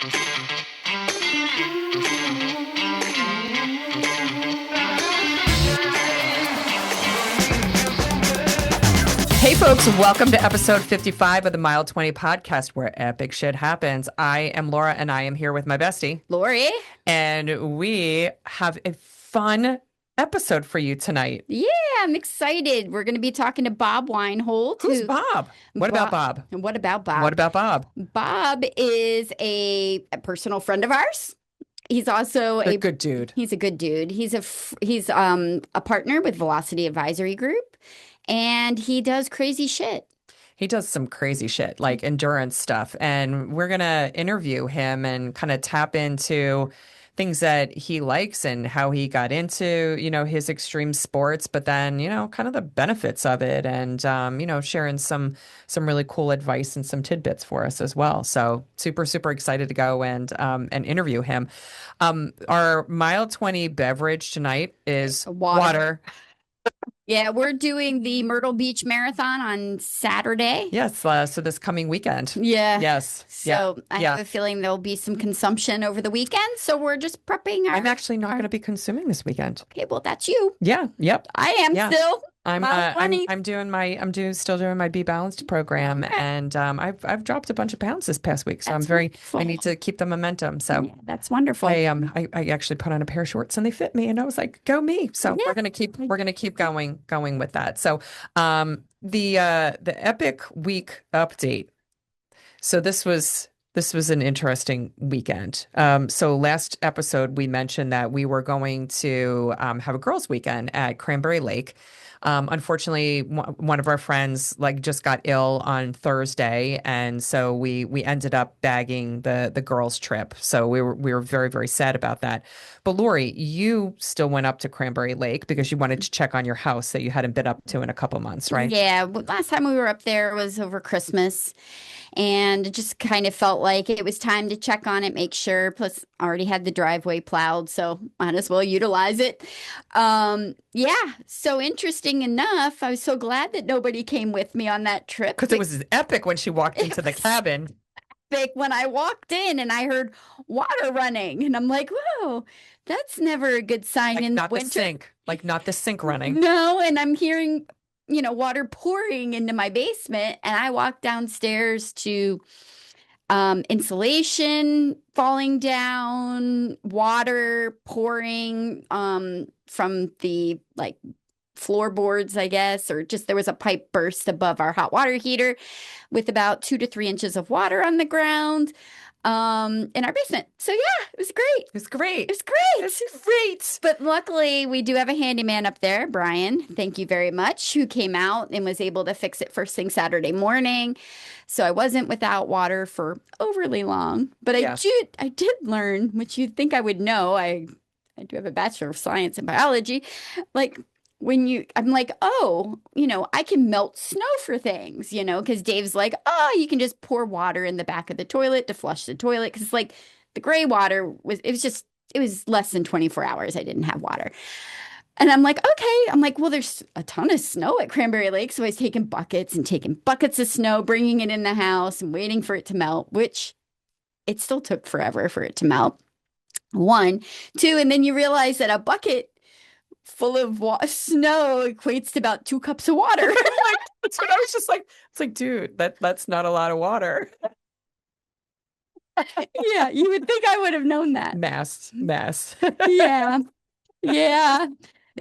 Hey folks, welcome to episode 55 of the Mile 20 podcast where epic shit happens. I am Laura and I am here with my bestie, Lori. and we have a fun episode for you tonight. Yeah, I'm excited. We're going to be talking to Bob Weinhold. Who's Bob? What about Bob? What about Bob? What about Bob? Bob is a personal friend of ours. He's also A good dude. He's a good dude. He's a partner with Velocity Advisory Group, and he does crazy shit. He does some crazy shit, like endurance stuff. And we're going to interview him and kind of tap into things that he likes and how he got into, his extreme sports, but then, kind of the benefits of it and, sharing some really cool advice and some tidbits for us as well. So super, super excited to go and interview him. Our Mile 20 beverage tonight is water. Yeah, we're doing the Myrtle Beach Marathon on Saturday. Yes, so this coming weekend. Yeah. Yes. So I have a feeling there'll be some consumption over the weekend. So we're just prepping I'm actually not going to be consuming this weekend. Okay, well, that's you. Yeah. Yep. I am still. I'm still doing my Be Balanced program, and I've dropped a bunch of pounds this past week, so That's I'm very wonderful. I need to keep the momentum. So Yeah, that's wonderful. I actually put on a pair of shorts and they fit me, and I was like, go me. So Yeah. we're gonna keep going with that. So the Epic Week update. So this was an interesting weekend. So last episode we mentioned that we were going to have a girls' weekend at Cranberry Lake. Unfortunately, one of our friends just got ill on Thursday, and so we ended up bagging the girls' trip. So we were very, very sad about that. But Lori, you still went up to Cranberry Lake because you wanted to check on your house that you hadn't been up to in a couple months, right? Yeah, last time we were up there was over Christmas, and it just kind of felt like it was time to check on it, make sure. Plus, I already had the driveway plowed, so might as well utilize it. Yeah, so interesting enough, I was so glad that nobody came with me on that trip. Because it was epic when she walked into the cabin. Epic when I walked in and I heard water running, and I'm like, whoa, that's never a good sign in the winter. The sink, not the sink running. No, and I'm hearing water pouring into my basement, and I walked downstairs to insulation falling down, water pouring from the floorboards, I guess, or just there was a pipe burst above our hot water heater with about 2 to 3 inches of water on the ground in our basement. So yeah, it was great. It was great. It was great. It's great. But luckily, we do have a handyman up there, Brian. Thank you very much, who came out and was able to fix it first thing Saturday morning. So I wasn't without water for overly long. But I did learn, which you'd think I would know. I do have a Bachelor of Science in biology. I'm like, oh, I can melt snow for things, because Dave's like, oh, you can just pour water in the back of the toilet to flush the toilet. Because the gray water it was less than 24 hours. I didn't have water. And I'm like, okay. I'm like, well, there's a ton of snow at Cranberry Lake. So I was taking buckets of snow, bringing it in the house and waiting for it to melt, which it still took forever for it to melt. 1, 2, and then you realize that a bucket full of snow equates to about 2 cups of water. That's what I was just like. It's like, dude, that's not a lot of water. Yeah, you would think I would have known that. Mass. Yeah.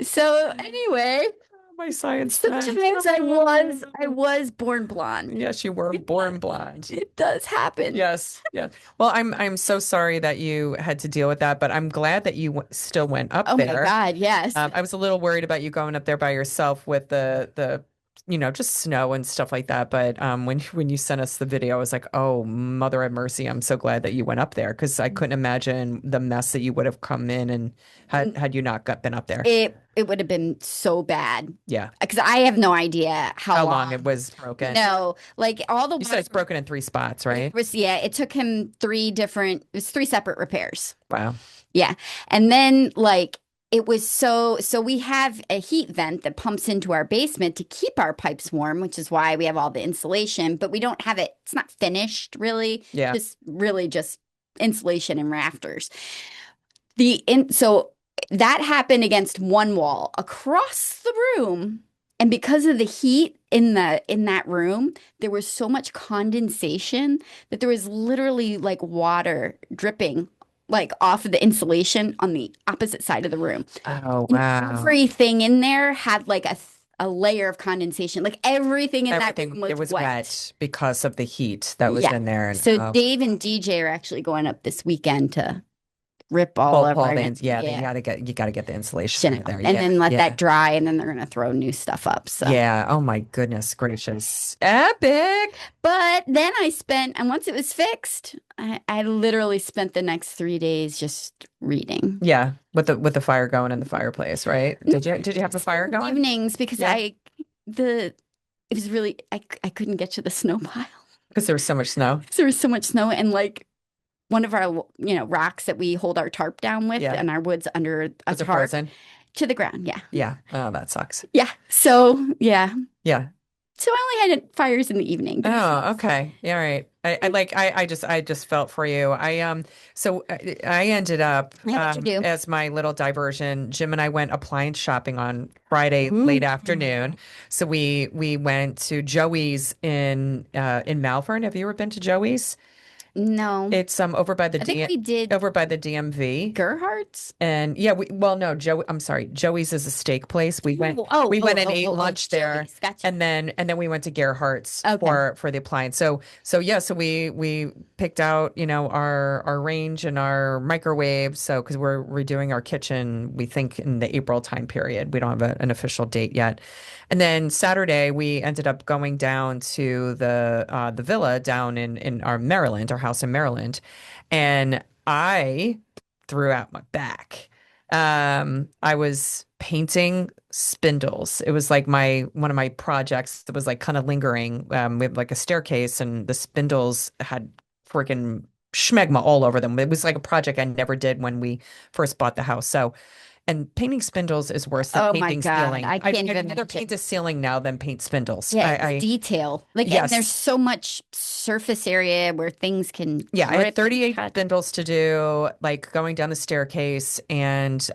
So anyway, my science sometimes friend. I was born blonde. Yes, you were born blonde. It does happen. Yes. Well, I'm so sorry that you had to deal with that, but I'm glad that you still went up there. Oh my God, yes. I was a little worried about you going up there by yourself with the just snow and stuff like that. But when you sent us the video, I was like, oh, mother of mercy, I'm so glad that you went up there because I couldn't imagine the mess that you would have come in and had you not been up there. It would have been so bad. Yeah. Because I have no idea how long it was broken. No, all the You said it's broken in 3 spots, right? It took him 3 separate repairs. Wow. Yeah. And then it was so we have a heat vent that pumps into our basement to keep our pipes warm, which is why we have all the insulation, but we don't have it. It's not finished really. Yeah. Just really just insulation and rafters. So that happened against one wall across the room. And because of the heat in that room, there was so much condensation that there was literally like water dripping like off of the insulation on the opposite side of the room. Oh, And wow. everything in there had like a layer of condensation. Like everything in that room Everything, it was was wet. wet because of the heat that was Yeah. in there. And So Dave and DJ are actually going up this weekend to rip all of pull our, the ins. Yeah, yeah, you gotta get the insulation out of Chanel, there. and Yeah, then let yeah. that dry, and then they're gonna throw new stuff up. So, Yeah. Oh my goodness gracious. Epic. but then and once it was fixed, I literally spent the next 3 days just reading. Yeah, with the fire going in the fireplace, right? Did you have the fire going? Evenings because Yeah, the it was really I couldn't get to the snow pile. because there was so much snow. There was so much snow and like one of our rocks that we hold our tarp down with Yeah. and our wood's under a Was it tarp frozen? to the ground. Yeah. Yeah. Oh, that sucks. Yeah. So, yeah. Yeah. So I only had fires in the evening, but it was Oh, nice. okay. Yeah, all right. I just felt for you. I ended up Yeah, what'd you do? as my little diversion. Jim and I went appliance shopping on Friday late Ooh. afternoon. So we went to Joey's in Malvern. Have you ever been to Joey's? No. It's over by the I think D we did over by the DMV. Gerhardt's. And yeah, no, I'm sorry. Joey's is a steak place. We went and ate lunch there, Joey's. Gotcha. and then we went to Gerhardt's Okay. for the appliance. So we picked out, our range and our microwave. So because we're redoing our kitchen, we think in the April time period. We don't have an official date yet. And then Saturday we ended up going down to the villa down in our Maryland, our house in Maryland, and I threw out my back. I was painting spindles. It was like my one of my projects that was like kind of lingering. We have like a staircase, and the spindles had freaking schmegma all over them. It was like a project I never did when we first bought the house. And painting spindles is worse than Oh my painting God. ceiling. I can't I'd even rather imagine. paint a ceiling now than paint spindles. Yeah, it's detail. Like, and there's Yes. so much surface area where things can Yeah, I had rip and 38 cut. spindles to do, like going down the staircase, and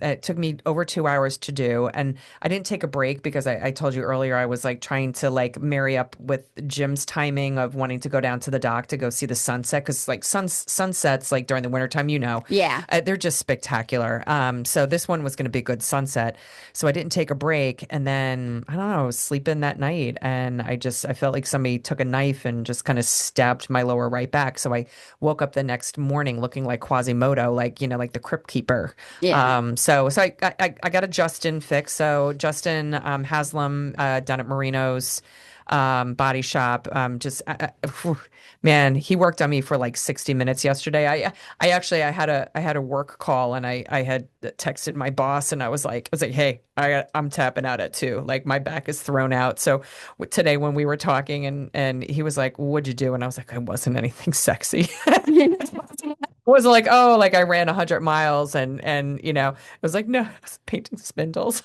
it took me over 2 hours to do. And I didn't take a break because I told you earlier I was like trying to like marry up with Jim's timing of wanting to go down to the dock to go see the sunset because like sunsets like during the wintertime, Yeah. they're just spectacular. So this one was going to be a good sunset, so I didn't take a break, and then I don't know, I was sleeping that night, and I felt like somebody took a knife and just kind of stabbed my lower right back. So I woke up the next morning looking like Quasimodo, like like the Crypt Keeper. Yeah. I got a Justin fix. So Justin Haslam down at Marino's body shop. Man, he worked on me for like 60 minutes yesterday. I had a work call, and I had texted my boss, and I was like, hey, I'm tapping out at 2. Like my back is thrown out. So today when we were talking, and he was like, what'd you do? And I was like, it wasn't anything sexy. It wasn't like, oh, like I ran 100 miles, and it was like, no, I was painting spindles.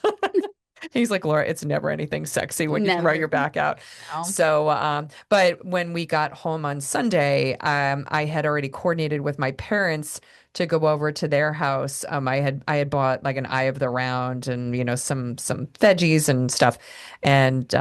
He's like, Laura, it's never anything sexy when you throw Never. your back out. No. So, but when we got home on Sunday, I had already coordinated with my parents to go over to their house. I had bought like an eye of the round and some veggies and stuff, and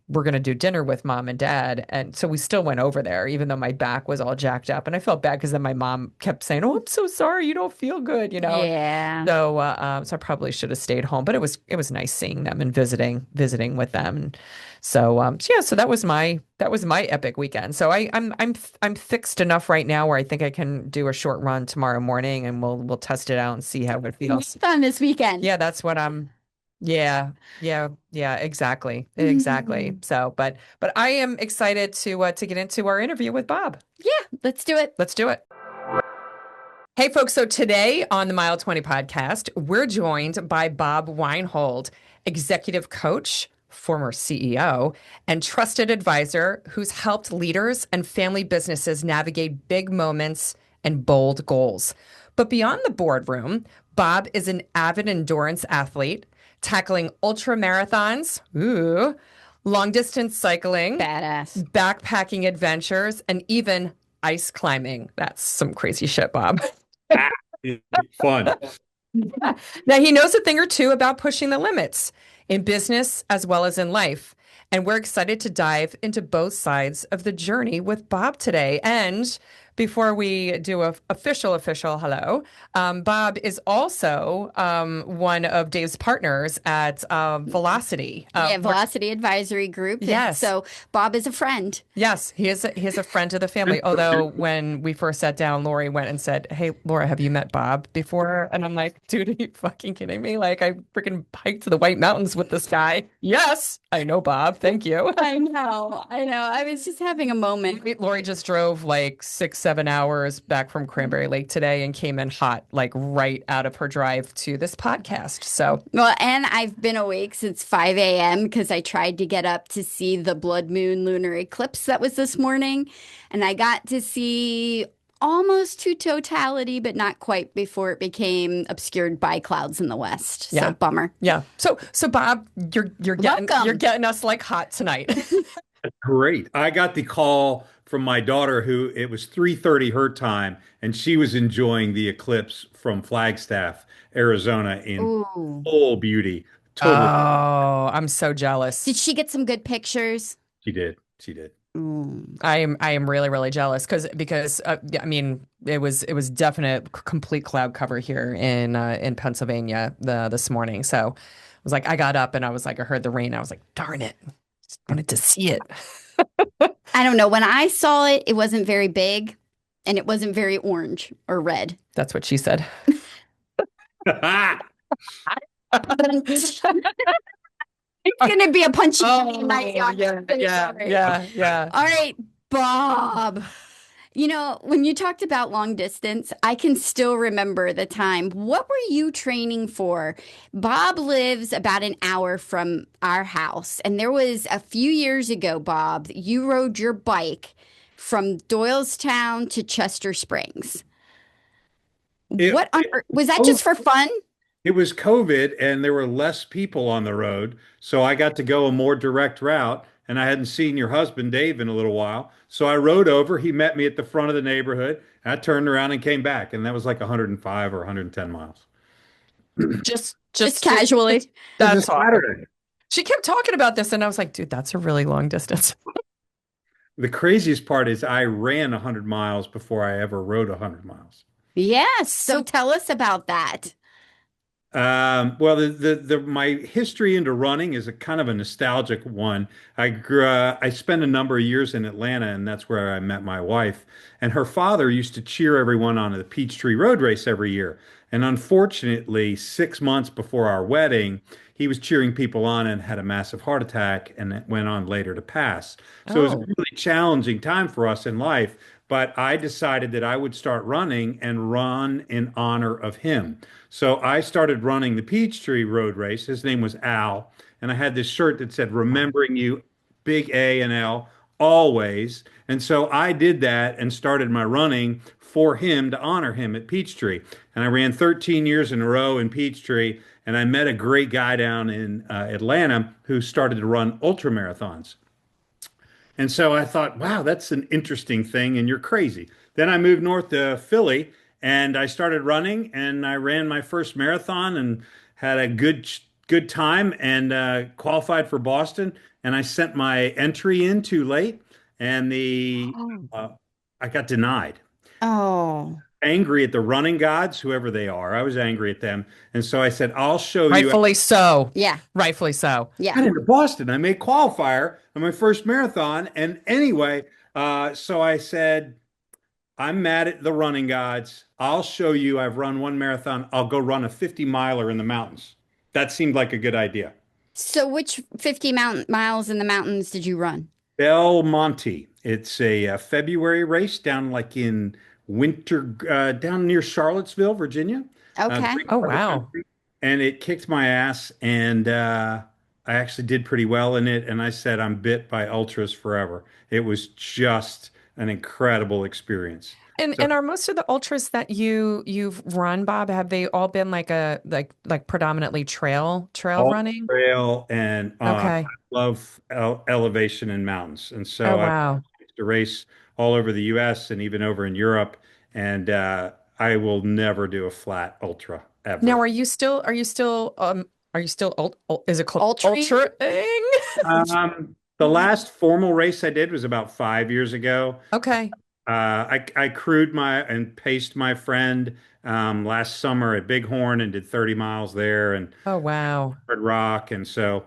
we're gonna do dinner with mom and dad. And so we still went over there, even though my back was all jacked up, and I felt bad because then my mom kept saying, "Oh, I'm so sorry, you don't feel good." Yeah. So I probably should have stayed home, but it was nice seeing them and visiting with them. And so yeah, so that was my epic weekend. So I'm fixed enough right now where I think I can do a short run tomorrow morning, and we'll test it out and see how it feels. Fun this weekend. Yeah, that's what I'm. Yeah, yeah, exactly, exactly. So, but I am excited to get into our interview with Bob. Yeah, let's do it. Let's do it. Hey, folks. So today on the Mile 20 podcast, we're joined by Bob Weinhold, executive coach, former CEO, and trusted advisor who's helped leaders and family businesses navigate big moments and bold goals. But beyond the boardroom, Bob is an avid endurance athlete, tackling ultra marathons, long distance cycling, Badass. backpacking adventures, and even ice climbing. That's some crazy shit, Bob. Ah, fun. Now, he knows a thing or two about pushing the limits in business as well as in life. And we're excited to dive into both sides of the journey with Bob today. And before we do a official hello, Bob is also one of Dave's partners at Velocity. Yeah, Velocity Advisory Group. Yes. So Bob is a friend. Yes, he is a friend of the family. Although when we first sat down, Lori went and said, "Hey, Laura, have you met Bob before?" And I'm like, "Dude, are you fucking kidding me? Like, I freaking hiked to the White Mountains with this guy. Yes, I know Bob. Thank you." I know. I know. I was just having a moment. Lori just drove like 6, 7 hours back from Cranberry Lake today and came in hot, like right out of her drive to this podcast. So, Well, and I've been awake since 5 a.m. because I tried to get up to see the blood moon lunar eclipse that was this morning. And I got to see almost to totality, but not quite before it became obscured by clouds in the west. So yeah, bummer. yeah. So Bob, you're Welcome. getting us like hot tonight. Great. I got the call from my daughter who it was 3:30 her time, and she was enjoying the eclipse from Flagstaff, Arizona in Ooh. full beauty. Totally. Oh, I'm so jealous. Did she get some good pictures? She did. She did. Mm. I am really jealous because yeah, I mean it was definite complete cloud cover here in Pennsylvania this morning. So I was like I got up and I was like I heard the rain. I was like darn it, just wanted to see it. I don't know. When I saw it, it wasn't very big and it wasn't very orange or red. That's what she said. It's going to be a punchy night. Yeah. All right, Bob. You know, when you talked about long distance, I can still remember the time. What were you training for? Bob lives about an hour from our house. And there was a few years ago, Bob, you rode your bike from Doylestown to Chester Springs. It, What on earth? Was that oh, just for fun? it was COVID and there were less people on the road. So I got to go a more direct route. And I hadn't seen your husband, Dave, in a little while. So I rode over. He met me at the front of the neighborhood. I turned around and came back. And that was like 105 or 110 miles. Just casually. It was a That's awesome. Saturday. She kept talking about this and I was like, dude, that's a really long distance. The craziest part is I ran 100 miles before I ever rode 100 miles. Yes. So tell us about that. Well, my history into running is a kind of a nostalgic one. I spent a number of years in Atlanta, and that's where I met my wife. And her father used to cheer everyone on the Peachtree Road Race every year. And unfortunately, 6 months before our wedding, he was cheering people on and had a massive heart attack, and it went on later to pass. So it was a Oh, really challenging time for us in life. But I decided that I would start running and run in honor of him. So I started running the Peachtree Road Race. His name was Al, and I had this shirt that said "Remembering You," big A and L, always. And so I did that and started my running for him to honor him at Peachtree. And I ran 13 years in a row in Peachtree, and I met a great guy down in Atlanta who started to run ultra marathons. And so I thought, wow, that's an interesting thing, and you're crazy. Then I moved north to Philly and I started running and I ran my first marathon and had a good time and qualified for Boston. And I sent my entry in too late and the Oh. uh, I got denied. Oh. Angry at the running gods, whoever they are. I was angry at them. And so I said, I'll show you. rightfully so. Yeah. Rightfully so. Yeah. Got into Boston. I made qualifier on my first marathon. And anyway, so I said, I'm mad at the running gods. I'll show you. I've run one marathon. I'll go run a 50 miler in the mountains. That seemed like a good idea. So which 50 miles in the mountains did you run? Belmonte. It's a, February race down like in winter, down near Charlottesville, Virginia. Okay. Great Oh, part of the wow. country. And it kicked my ass. And I actually did pretty well in it. And I said, I'm bit by ultras forever. It was just an incredible experience. And So and are most of the ultras that you've run, Bob, have they all been like a like predominantly trail all running? trail and I Okay. love elevation and mountains. And Oh, so I wow. used to race all over the US and even over in Europe. And I will never do a flat ultra Now, ever. are you still is it called Ultra. ultraing? The last formal race I did was about 5 years ago. Okay. I crewed my and paced my friend last summer at Bighorn and did 30 miles there and Oh, wow. Red Rock. And so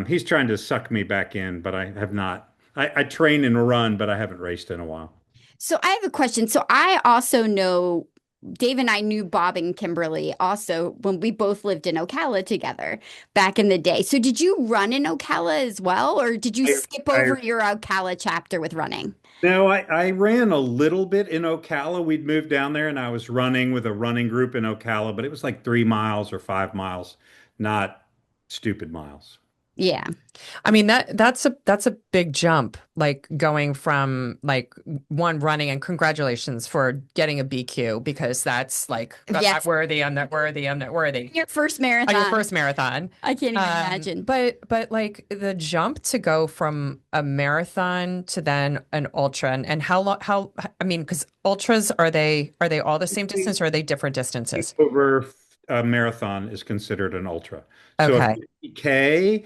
he's trying to suck me back in, but I have not. I train and run, but I haven't raced in a while. So I have a question. So I also know Dave and I knew Bob and Kimberly also when we both lived in Ocala together back in the day. So did you run in Ocala as well, or did you I, skip I over your Ocala chapter with running? No, I ran a little bit in Ocala. We'd moved down there and I was running with a running group in Ocala, but it was like 3 miles or 5 miles, not stupid miles. Yeah. I mean that's a big jump, like going from like one running, and congratulations for getting a BQ because that's like I'm not Yes. worthy, I'm not worthy, I'm not worthy. Your first On your marathon. first marathon. I can't even imagine. But like the jump to go from a marathon to then an ultra, and how long how I mean, because ultras are they all the same distance or are they different distances? Over a marathon is considered an ultra. So a Okay. 50K,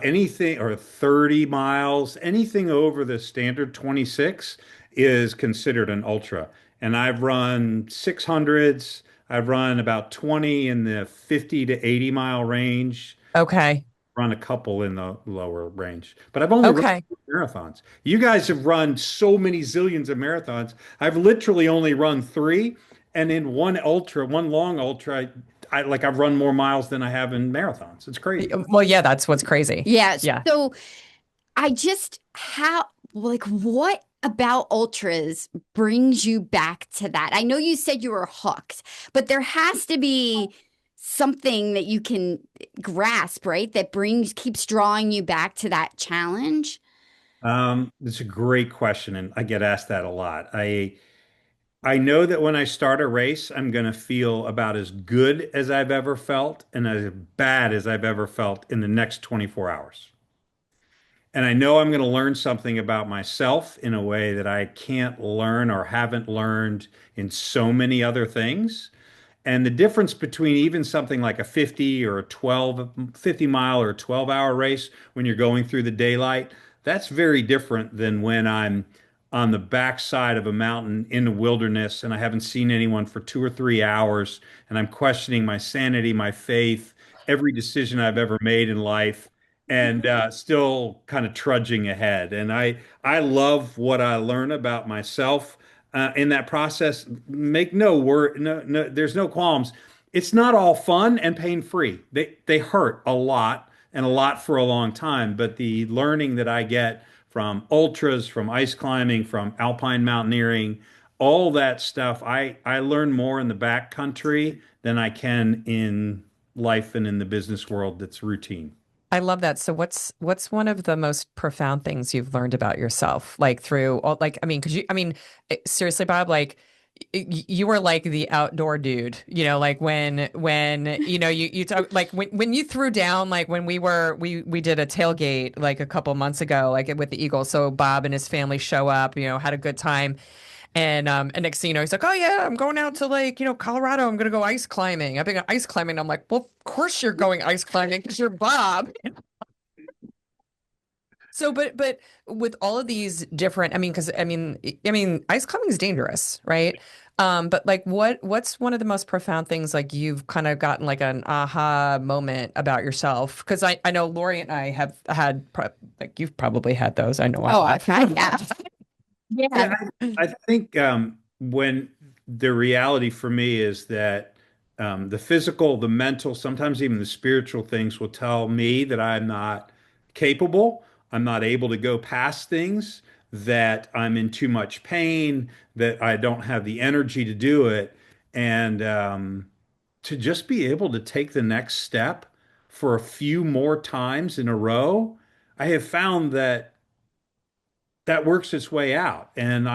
anything or 30 miles, anything over the standard 26 is considered an ultra. And I've run 600s. I've run about 20 in the 50 to 80 mile range. Okay. Run a couple in the lower range, but I've only run Okay. marathons. You guys have run so many zillions of marathons. I've literally only run three, and in one ultra, one long ultra, I've run more miles than I have in marathons. It's crazy. Well, yeah, that's what's crazy. Yes. Yeah. So I just how like what about ultras brings you back to that? I know you said you were hooked, but there has to be something that you can grasp, right? That brings keeps drawing you back to that challenge. It's a great question, and I get asked that a lot. I know that when I start a race, I'm going to feel about as good as I've ever felt and as bad as I've ever felt in the next 24 hours. And I know I'm going to learn something about myself in a way that I can't learn or haven't learned in so many other things. And the difference between even something like a 50 or a 50 mile or 12-hour race when you're going through the daylight, that's very different than when I'm on the backside of a mountain in the wilderness and I haven't seen anyone for 2 or 3 hours and I'm questioning my sanity, my faith, every decision I've ever made in life and still kind of trudging ahead. And I love what I learn about myself in that process. Make no word, no, there's no qualms. It's not all fun and pain free. They hurt a lot and a lot for a long time. But the learning that I get from ultras, from ice climbing, from alpine mountaineering, all that stuff, I learn more in the backcountry than I can in life and in the business world that's routine. I love that. So what's one of the most profound things you've learned about yourself? Like through all like I mean, because you I mean, seriously, Bob, like you were like the outdoor dude, like when you talk like when you threw down like when we did a tailgate like a couple months ago like with the Eagles. So Bob and his family show up, had a good time. And next thing you know, he's like, "Oh yeah, I'm going out to like, Colorado. I'm gonna go ice climbing. I've been ice climbing." I'm like, "Well, of course you're going ice climbing because you're Bob." So, but with all of these different, I mean, because I mean, ice climbing is dangerous, right? But like, what's one of the most profound things like you've kind of gotten like an aha moment about yourself? Because I know Lori and I have had like you've probably had those. I know I Oh, have. I've had yeah. Yeah. Yeah, I think when the reality for me is that the physical, the mental, sometimes even the spiritual things will tell me that I'm not capable, I'm not able to go past things, that I'm in too much pain, that I don't have the energy to do it. And to just be able to take the next step for a few more times in a row, I have found that that works its way out. And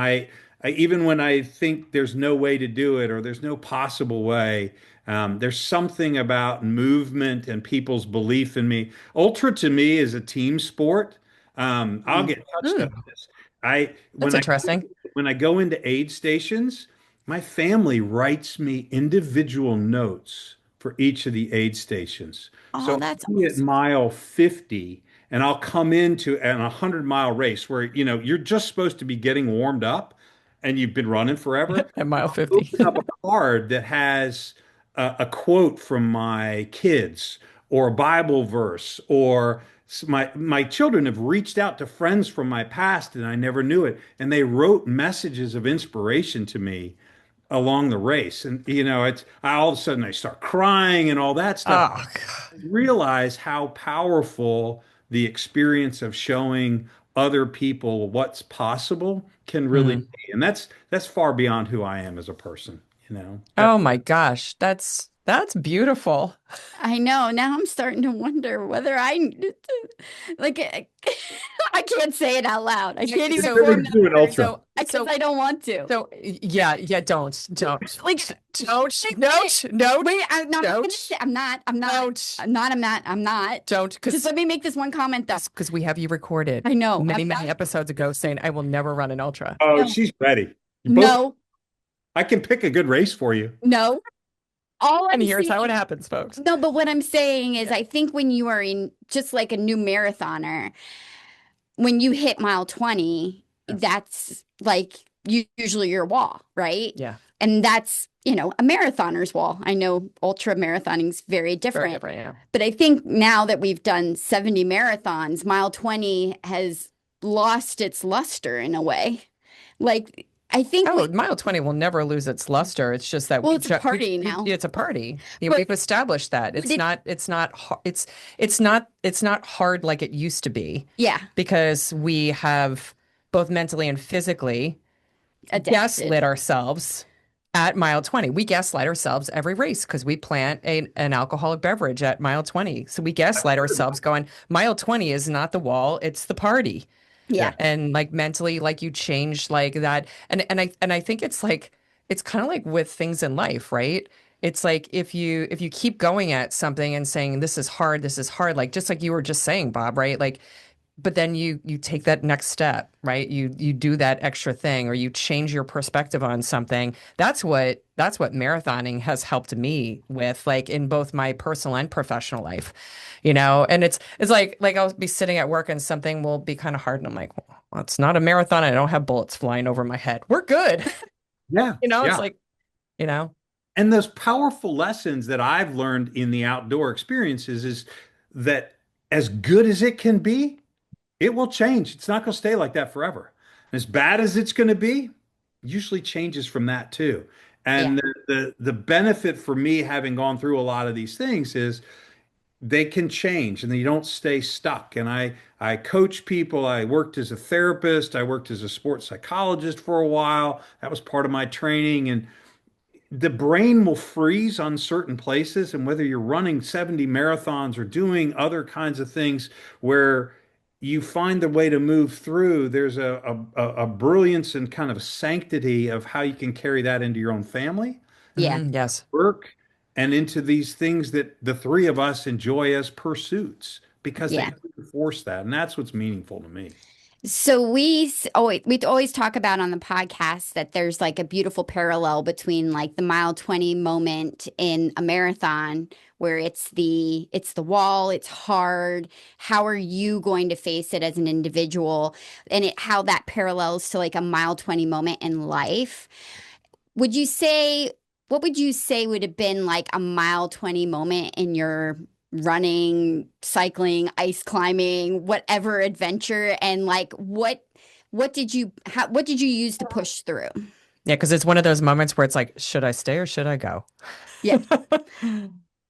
even when I think there's no way to do it or there's no possible way, there's something about movement and people's belief in me. Ultra to me is a team sport. I'll get touched Hmm, on this. I that's when I interesting. when I go into aid stations, my family writes me individual notes for each of the aid stations. So Oh, that's I'll be at awesome. mile 50 and I'll come into an 100-mile race where, you're just supposed to be getting warmed up and you've been running forever. At mile I'll 50. open up a card that has a quote from my kids or a Bible verse or my children have reached out to friends from my past and I never knew it, and they wrote messages of inspiration to me along the race. And it's all of a sudden I start crying and all that stuff. Oh, Realize how powerful the experience of showing other people what's possible can really mm. be. And that's far beyond who I am as a person, you know. Oh my gosh. That's beautiful. I know. Now I'm starting to wonder whether like, I can't say it out loud. I can't even We're form gonna that do an word ultra. because I don't want to. Yeah, yeah, don't. Like, No, wait, I'm not gonna don't, say, I'm not, I'm not, don't, I'm not, I'm not, I'm not. don't, Just let me make this one comment though. because we have you recorded I know. many episodes ago saying I will never run an ultra. Oh, No, she's ready. You both, no, I can pick a good race for you. no. All And I'm here's how it saying, happens, folks. no, but what I'm saying is, Yeah. I think when you are in just like a new marathoner, when you hit mile 20, Yeah. that's like usually your wall, right? Yeah. And that's, a marathoner's wall. I know ultra marathoning's very Very different, different, yeah. but I think now that we've done 70 marathons, mile 20 has lost its luster in a way. Like, I think Oh, mile 20 will never lose its luster. It's just that well, it's a party now, it's a party. Yeah, but we've established that. but it, It's not it's not hard like it used to be yeah, because we have both mentally and physically adapted. gaslit ourselves at mile 20. We gaslight ourselves every race because we plant an alcoholic beverage at mile 20. So we gaslight ourselves going, mile 20 is not the wall, it's the party. Yeah, Yeah. And like mentally, like you change like that. And I think it's kind of like with things in life, right? It's like if you keep going at something and saying this is hard, like just like you were just saying, Bob, right? Like but then you take that next step, right? You do that extra thing or you change your perspective on something. That's what marathoning has helped me with, like in both my personal and professional life, And it's like I'll be sitting at work and something will be kind of hard, and I'm like, well, it's not a marathon. I don't have bullets flying over my head. We're good. Yeah. It's Yeah. like, you know, And those powerful lessons that I've learned in the outdoor experiences is that as good as it can be, it will change. It's not going to stay like that forever. As bad as it's going to be, usually changes from that too. yeah, And the benefit for me having gone through a lot of these things is they can change and you don't stay stuck. And I coach people. I worked as a therapist. I worked as a sports psychologist for a while. That was part of my training. And the brain will freeze on certain places. And whether you're running 70 marathons or doing other kinds of things where you find the way to move through, there's a brilliance and kind of sanctity of how you can carry that into your own family, yeah. yes. work, and into these things that the three of us enjoy as pursuits because they Yeah. reinforce that. And that's what's meaningful to me. So we always talk about on the podcast that there's like a beautiful parallel between like the mile 20 moment in a marathon where it's the wall, it's hard. How are you going to face it as an individual? And how that parallels to like a mile 20 moment in life. Would you say, what would you say would have been like a mile 20 moment in your running, cycling, ice climbing, whatever adventure? And like, what did you use to push through? Yeah, because it's one of those moments where it's like, should I stay or should I go? Yeah.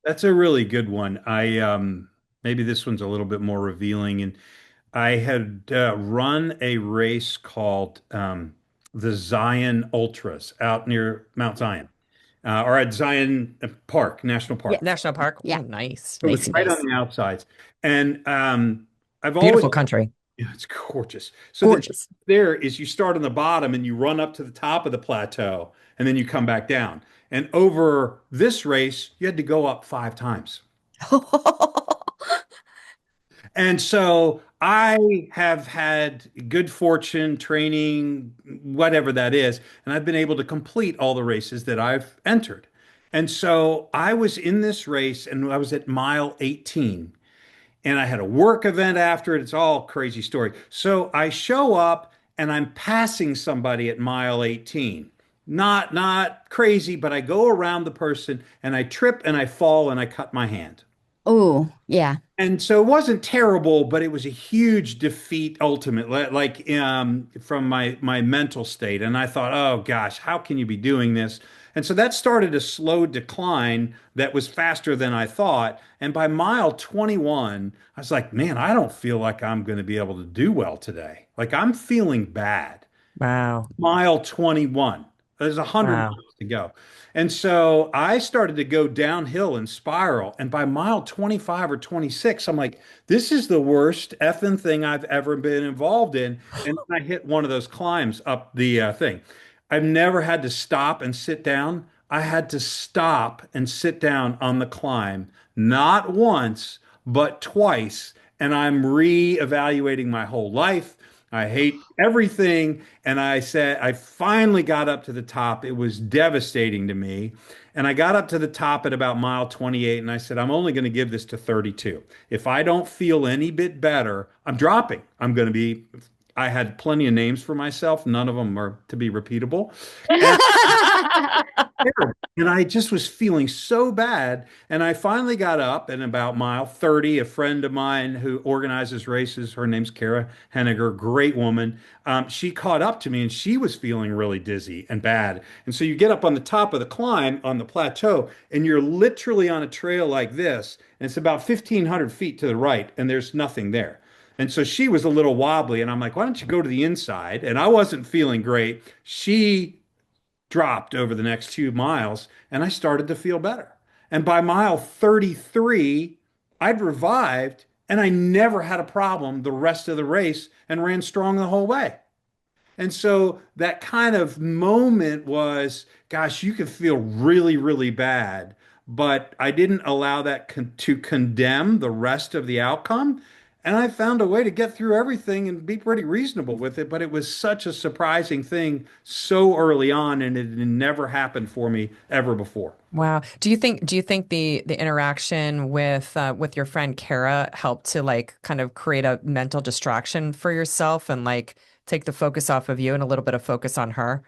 That's a really good one. I maybe this one's a little bit more revealing. And I had run a race called the Zion Ultras out near Mount Zion, or at Zion Park, National Yeah. Park. National Park. Yeah. Oh, nice. It was Nice, Nice. right on nice. the outsides. And I've always, Beautiful country. yeah, it's gorgeous. So the Gorgeous. difference there is you start on the bottom and you run up to the top of the plateau and then you come back down. And over this race, you had to go up 5 times. And so I have had good fortune training, whatever that is, and I've been able to complete all the races that I've entered. And so I was in this race and I was at mile 18 and I had a work event after it. It's all a crazy story. So I show up and I'm passing somebody at mile 18. Not crazy, but I go around the person and I trip and I fall and I cut my hand. Oh, yeah. And so it wasn't terrible, but it was a huge defeat ultimately, like from my mental state. And I thought, oh gosh, how can you be doing this? And so that started a slow decline that was faster than I thought. And by mile 21, I was like, man, I don't feel like I'm going to be able to do well today. Like I'm feeling bad. Wow. Mile 21. There's 100 Wow. miles to go. And so I started to go downhill and spiral. And by mile 25 or 26, I'm like, this is the worst effing thing I've ever been involved in. And then I hit one of those climbs up the thing. I've never had to stop and sit down. I had to stop and sit down on the climb, not once, but twice. And I'm re-evaluating my whole life. I hate everything. And I said, I finally got up to the top. It was devastating to me. And I got up to the top at about mile 28 and I said, I'm only going to give this to 32. If I don't feel any bit better, I'm dropping. I had plenty of names for myself. None of them are to be repeatable. And terrible. And I just was feeling so bad. And I finally got up and about mile 30, a friend of mine who organizes races, her name's Kara Henniger, great woman. She caught up to me and she was feeling really dizzy and bad. And so you get up on the top of the climb on the plateau and you're literally on a trail like this. And it's about 1,500 feet to the right and there's nothing there. And so she was a little wobbly, and I'm like, why don't you go to the inside? And I wasn't feeling great. She dropped over the next few miles, and I started to feel better. And by mile 33, I'd revived, and I never had a problem the rest of the race and ran strong the whole way. And so that kind of moment was, gosh, you could feel really, really bad, but I didn't allow that to condemn the rest of the outcome. And I found a way to get through everything and be pretty reasonable with it. But it was such a surprising thing so early on, and it had never happened for me ever before. Wow. Do you think the interaction with your friend Kara helped to like kind of create a mental distraction for yourself and like take the focus off of you and a little bit of focus on her?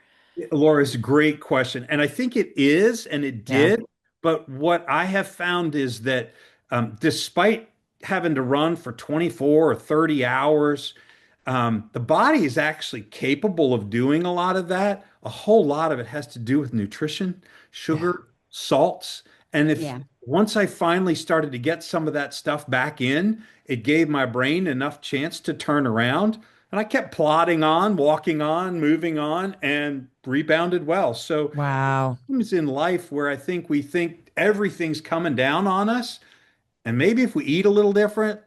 Laura, it's a great question. And I think it is, and it Yeah. did. But what I have found is that despite having to run for 24 or 30 hours, the body is actually capable of doing a lot of that. A whole lot of it has to do with nutrition, Yeah. sugar, salts. And if Yeah. once I finally started to get some of that stuff back in, it gave my brain enough chance to turn around. And I kept plodding on, walking on, moving on, and rebounded well. So Wow. times in life where I think we think everything's coming down on us, and maybe if we eat a little different,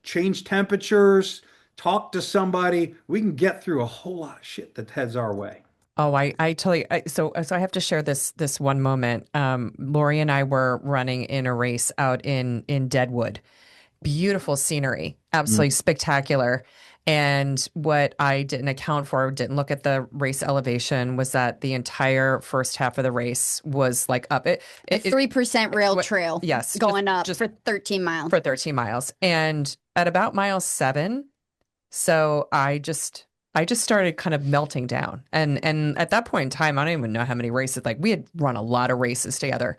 change temperatures, talk to somebody, we can get through a whole lot of shit that heads our way. Oh, I totally. So I have to share this one moment. Lori and I were running in a race out in Deadwood. Beautiful scenery, absolutely spectacular. And what I didn't account for, didn't look at the race elevation, was that the entire first half of the race was like up. A 3% rail What, trail yes, going up just for 13 miles. for 13 miles. And at about mile 7, so I just started kind of melting down. And at that point in time, I don't even know how many races, like we had run a lot of races together.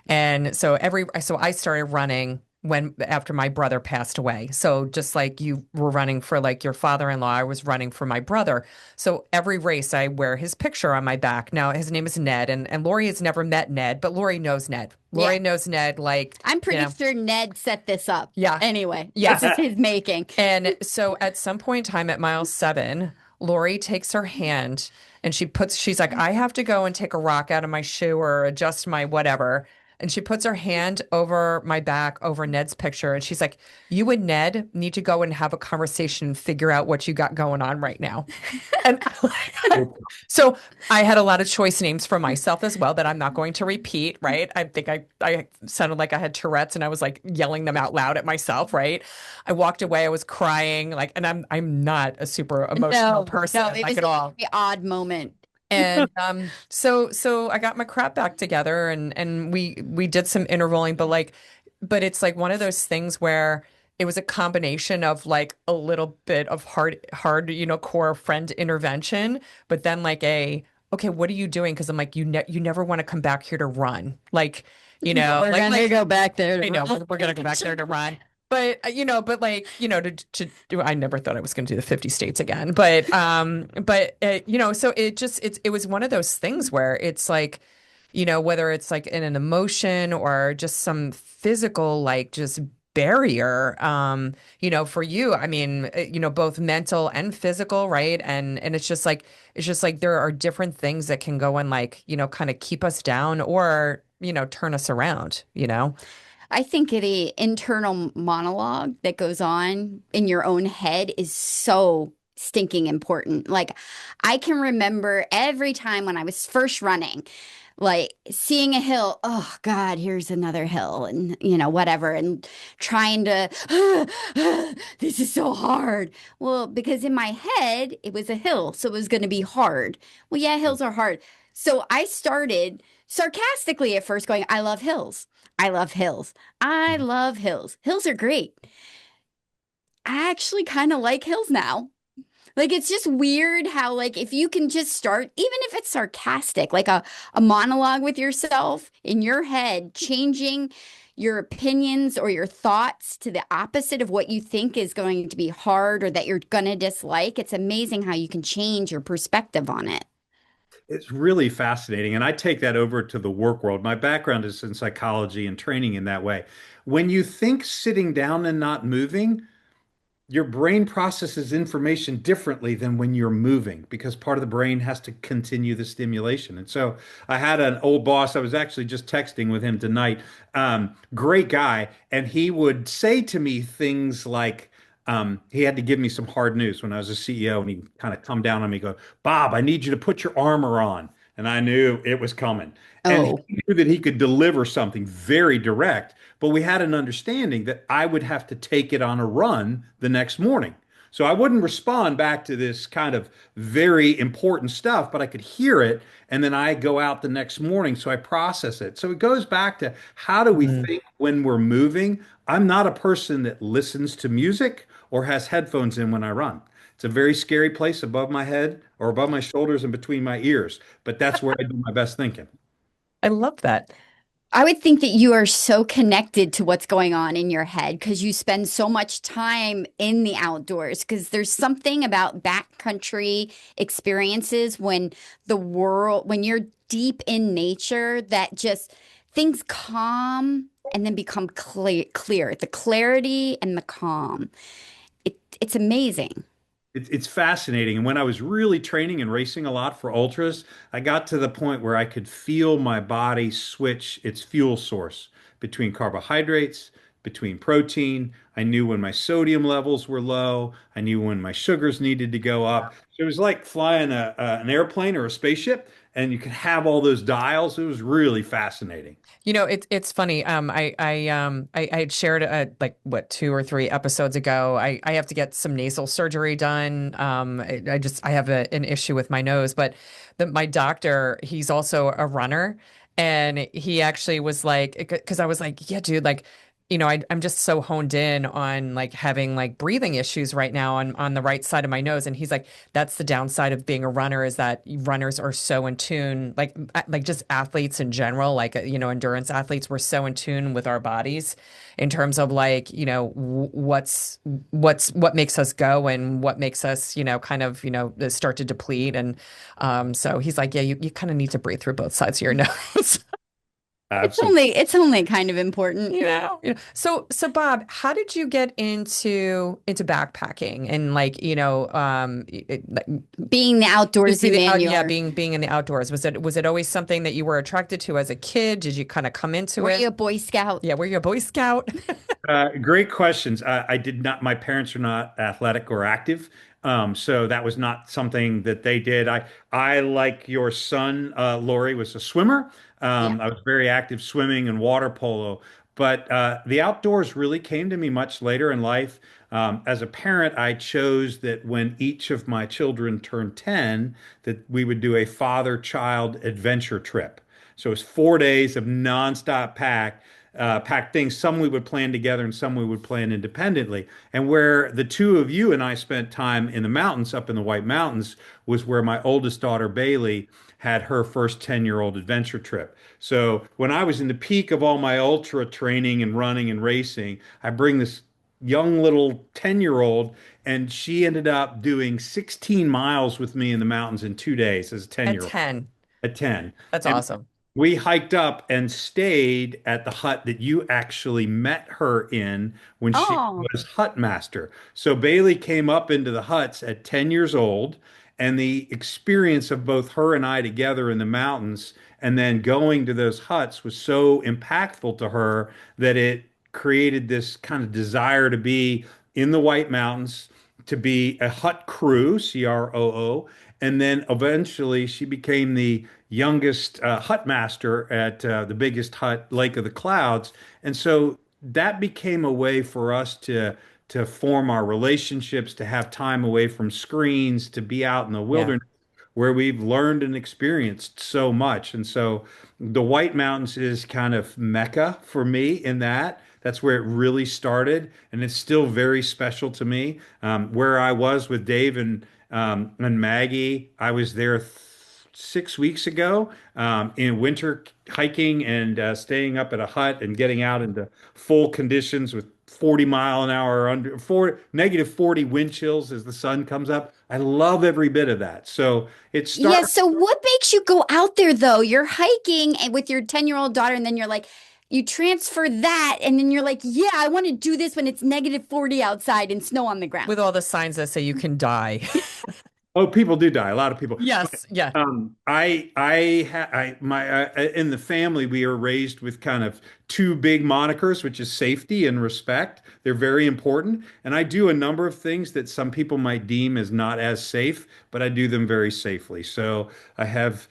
And so I started running when after my brother passed away. So just like you were running for like your father-in-law, I was running for my brother. So every race I wear his picture on my back. Now his name is Ned, and Lori has never met Ned, but Lori knows Ned. Yeah. Lori knows Ned like, I'm you pretty know, sure Ned set this up. yeah. Anyway, Yes. this is his making. And so at some point in time at mile 7, Lori takes her hand and she's like, I have to go and take a rock out of my shoe or adjust my whatever. And she puts her hand over my back, over Ned's picture, and she's like, "You and Ned need to go and have a conversation and figure out what you got going on right now." And so I had a lot of choice names for myself as well that I'm not going to repeat, right? I think I sounded like I had Tourette's and I was like yelling them out loud at myself, right? I walked away, I was crying, like, and I'm not a super emotional No, person, no, it like was at a all. very odd moment. And so I got my crap back together and we did some intervaling, but it's like one of those things where it was a combination of like a little bit of hard, core friend intervention, but then like okay, what are you doing? Because I'm like, you never want to come back here to run. Like, We're gonna go back there I know to we're gonna go back there to run. But I never thought I was going to do the 50 states again. So it was one of those things where it's like, whether it's like in an emotion or just some physical, like just barrier, for you, I mean, both mental and physical, right? And it's just like there are different things that can go and like, kind of keep us down or, turn us around. I think the internal monologue that goes on in your own head is so stinking important. Like, I can remember every time when I was first running, like seeing a hill, oh God, here's another hill, and whatever, and trying to, this is so hard. Well, because in my head, it was a hill, so it was going to be hard. Well, yeah, hills are hard. So I started sarcastically at first going, I love hills. I love hills. I love hills. Hills are great. I actually kind of like hills now. Like it's just weird how like if you can just start, even if it's sarcastic, like a monologue with yourself in your head, changing your opinions or your thoughts to the opposite of what you think is going to be hard or that you're gonna dislike. It's amazing how you can change your perspective on it. It's really fascinating. And I take that over to the work world. My background is in psychology and training in that way. When you think sitting down and not moving, your brain processes information differently than when you're moving because part of the brain has to continue the stimulation. And so I had an old boss, I was actually just texting with him tonight, great guy. And he would say to me things like, he had to give me some hard news when I was a CEO and he kind of come down on me, go, Bob, I need you to put your armor on. And I knew it was coming. And Oh, he knew that he could deliver something very direct. But we had an understanding that I would have to take it on a run the next morning. So I wouldn't respond back to this kind of very important stuff, but I could hear it. And then I go out the next morning. So I process it. So it goes back to how do we Mm. think when we're moving? I'm not a person that listens to music or has headphones in when I run. It's a very scary place above my head or above my shoulders and between my ears. But that's where I do my best thinking. I love that. I would think that you are so connected to what's going on in your head because you spend so much time in the outdoors. Because there's something about backcountry experiences when you're deep in nature, that just things calm and then become clear. The clarity and the calm. It's amazing. It's fascinating. And when I was really training and racing a lot for ultras, I got to the point where I could feel my body switch its fuel source between carbohydrates, between protein. I knew when my sodium levels were low. I knew when my sugars needed to go up. So it was like flying an airplane or a spaceship, and you could have all those dials. It was really fascinating. It's funny. I had shared like what 2 or 3 episodes ago. I have to get some nasal surgery done. I have an issue with my nose, but my doctor, he's also a runner, and he actually was like, because I was like, yeah, dude, like. I'm just so honed in on like having like breathing issues right now on the right side of my nose. And he's like, that's the downside of being a runner is that runners are so in tune, like just athletes in general, like, endurance athletes, we're so in tune with our bodies in terms of like, what makes us go and what makes us, kind of, start to deplete. And so he's like, yeah, you kind of need to breathe through both sides of your nose. Absolutely. It's only kind of important. So Bob, how did you get into backpacking and like, like, Being the just be outdoorsy the man out, you yeah, are. being in the outdoors. Was it always something that you were attracted to as a kid? Did you kind of come into Were you it? a Boy Scout? Yeah, were you a Boy Scout? Great questions. I did not, my parents are not athletic or active. So that was not something that they did. I like your son, Lori, was a swimmer. Yeah. I was very active swimming and water polo, but the outdoors really came to me much later in life. As a parent, I chose that when each of my children turned 10, that we would do a father-child adventure trip. So it was 4 days of nonstop packed things. Some we would plan together and some we would plan independently. And where the two of you and I spent time in the mountains, up in the White Mountains, was where my oldest daughter, Bailey, had her first 10-year-old adventure trip. So when I was in the peak of all my ultra training and running and racing, I bring this young little 10-year-old, and she ended up doing 16 miles with me in the mountains in 2 days as a At 10-year-old. 10. At 10. That's And awesome. we hiked up and stayed at the hut that you actually met her in when she Oh, was hut master. So Bailey came up into the huts at 10 years old, and the experience of both her and I together in the mountains and then going to those huts was so impactful to her that it created this kind of desire to be in the White Mountains, to be a hut crew, CROO, and then eventually she became the youngest hut master at the biggest hut, Lake of the Clouds. And so that became a way for us to form our relationships, to have time away from screens, to be out in the Yeah. wilderness where we've learned and experienced so much. And so the White Mountains is kind of Mecca for me in that. That's where it really started, and it's still very special to me. Where I was with Dave and Maggie, I was there 6 weeks ago in winter hiking and staying up at a hut and getting out into full conditions with 40 mile an hour under -40 wind chills as the sun comes up. I love every bit of that. So it yeah. started. So what makes you go out there though? You're hiking and with your 10-year-old daughter, and then you're like, you transfer that, and then you're like, yeah, I want to do this when it's -40 outside and snow on the ground. With all the signs that say you can die. Oh, people do die. A lot of people. Yes. Yeah. In the family, we are raised with kind of two big monikers, which is safety and respect. They're very important. And I do a number of things that some people might deem as not as safe, but I do them very safely. So I have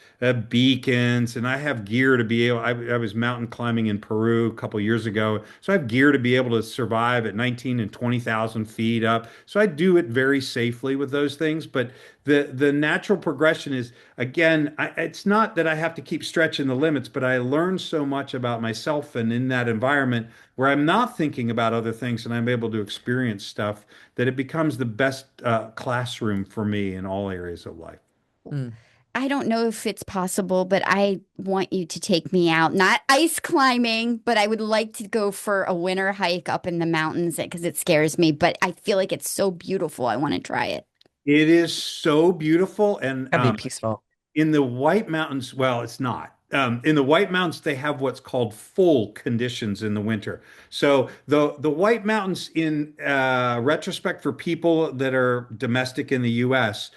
beacons and I have gear to be able, I was mountain climbing in Peru a couple years ago. So I have gear to be able to survive at 19 and 20,000 feet up. So I do it very safely with those things. But the natural progression is again, it's not that I have to keep stretching the limits, but I learn so much about myself and in that environment where I'm not thinking about other things and I'm able to experience stuff that it becomes the best classroom for me in all areas of life. Mm. I don't know if it's possible, but I want you to take me out. Not ice climbing, but I would like to go for a winter hike up in the mountains because it scares me, but I feel like it's so beautiful. I want to try it. It is so beautiful. And That'd be peaceful. in the White Mountains, well, it's not. In the White Mountains, they have what's called full conditions in the winter. So the White Mountains, in retrospect, for people that are domestic in the U.S.,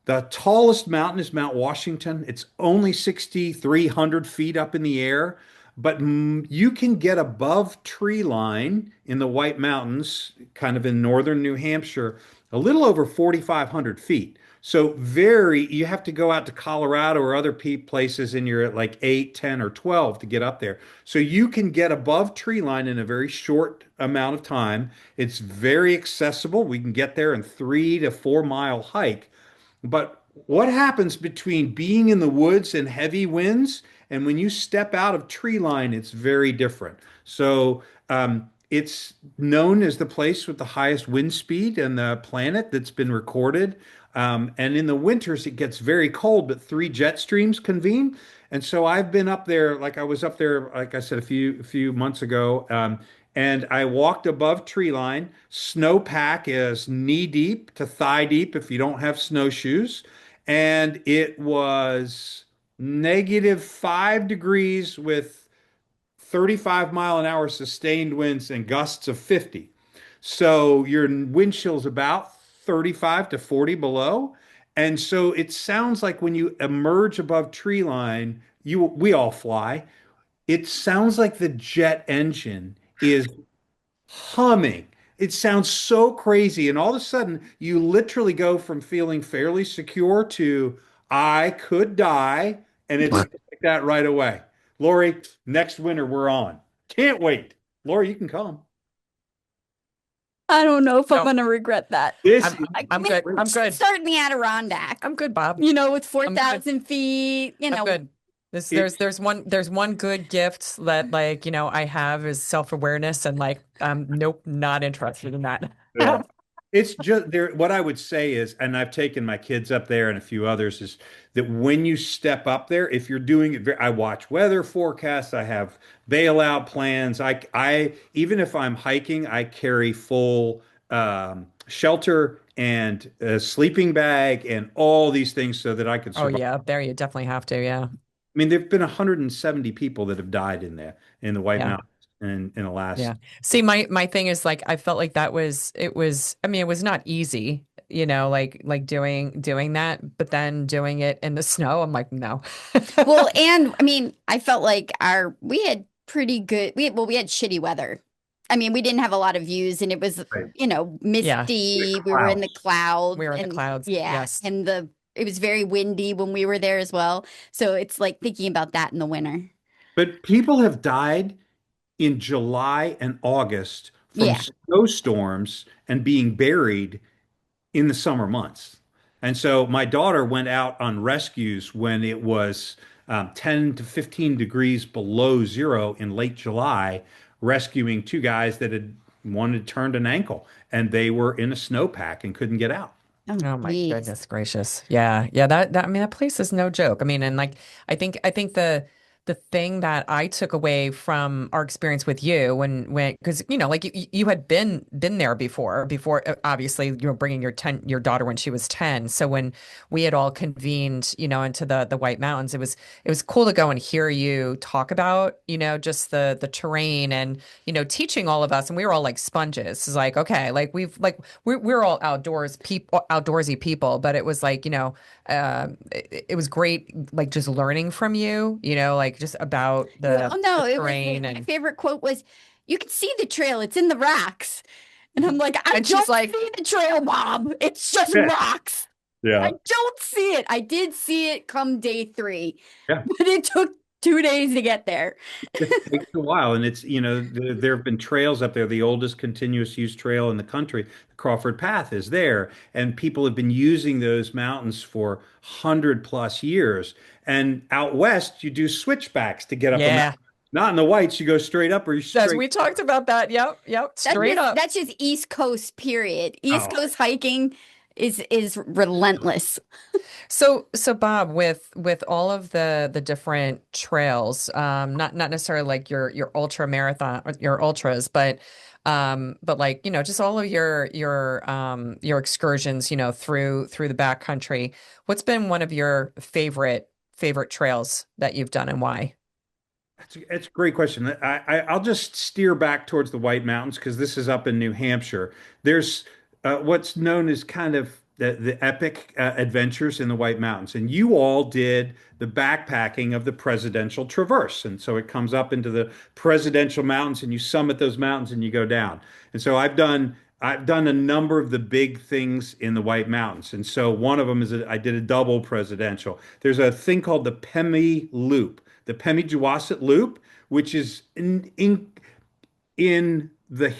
the tallest mountain is Mount Washington. It's only 6,300 feet up in the air, but you can get above tree line in the White Mountains, kind of in northern New Hampshire, a little over 4,500 feet. So you have to go out to Colorado or other places and you're at like 8, 10, or 12 to get up there. So you can get above tree line in a very short amount of time. It's very accessible. We can get there in 3 to 4 mile hike. But what happens between being in the woods and heavy winds and when you step out of tree line, it's very different. So it's known as the place with the highest wind speed in the planet that's been recorded. And in the winters, it gets very cold, but three jet streams convene. And so I've been up there, like I was up there, like I said, a few months ago. And I walked above tree line. Snowpack is knee deep to thigh deep if you don't have snowshoes. And it was -5 degrees with 35-mile-an-hour sustained winds and gusts of 50. So your wind chill's about 35 to 40 below. And so it sounds like when you emerge above tree line, we all fly. It sounds like the jet engine is humming. It sounds so crazy. And all of a sudden, you literally go from feeling fairly secure to I could die. And it's like that right away. Lori, next winter we're on. Can't wait. Lori, you can come. I don't know if I'm No, gonna regret that. This I'm is I'm We good. I'm should good. start in the Adirondack, I'm good, Bob. with I'm good. 4,000 feet, I'm good. This it, there's one good gift that like, I have is self-awareness and like nope, not interested in that. yeah. It's just there. What I would say is, and I've taken my kids up there and a few others, is that when you step up there, if you're doing it, I watch weather forecasts. I have bailout plans. Even if I'm hiking, I carry full shelter and a sleeping bag and all these things so that I can Oh survive. yeah, there you definitely have to, yeah. I mean, there've been 170 people that have died in the White Yeah. Mountains in the last. Yeah. See, my thing is like I felt like I mean, it was not easy, like doing that, but then doing it in the snow, I'm like, no. Well, and I mean, I felt like we had pretty good we had shitty weather. I mean, we didn't have a lot of views and it was, Right. Yeah, The misty. We were in the clouds. clouds we were in the and clouds. yeah, Yes. and it was very windy when we were there as well. So it's like thinking about that in the winter. But people have died in July and August from Yeah. snowstorms and being buried in the summer months. And so my daughter went out on rescues when it was 10 to 15 degrees below zero in late July, rescuing two guys that had wanted turned an ankle and they were in a snowpack and couldn't get out. Oh, Oh my geez. goodness gracious. Yeah. Yeah, that I mean that place is no joke. I mean, and like I think the thing that I took away from our experience with you when because like you had been there before obviously you were bringing your daughter when she was 10. So when we had all convened, into the White Mountains, it was cool to go and hear you talk about, just the terrain and teaching all of us, and we were all like sponges. It's like, okay, like we're all outdoorsy people, but it was like, it was great, like just learning from you, like just about Well, the no, it was terrain my and favorite quote was, "You can see the trail. It's in the rocks." And I'm like, I and she's don't like, see the trail, Mom. It's just Yeah. rocks. I Yeah. don't see it. I did see it come day 3, Yeah. but it took 2 days to get there. It takes a while, and there have been trails up there. The oldest continuous use trail in the country, the Crawford Path, is there, and people have been using those mountains for 100 plus years. And out west, you do switchbacks to get up a yeah. mountain. Not in the whites, you go straight up or you As straight. we talked about that. Yep, That's straight just up. that's just East Coast, period. East Oh, Coast hiking is relentless. So Bob, with all of the different trails, not necessarily like your ultra marathon, your ultras, but like, just all of your excursions, through the backcountry. What's been one of your favorite trails that you've done and why? it's a great question. I'll just steer back towards the White Mountains because this is up in New Hampshire. There's what's known as kind of the epic adventures in the White Mountains. And you all did the backpacking of the Presidential Traverse. And so it comes up into the Presidential Mountains and you summit those mountains and you go down. And so I've done a number of the big things in the White Mountains. And so one of them is I did a double presidential. There's a thing called the Pemi Loop, the Pemi Loop, which is in the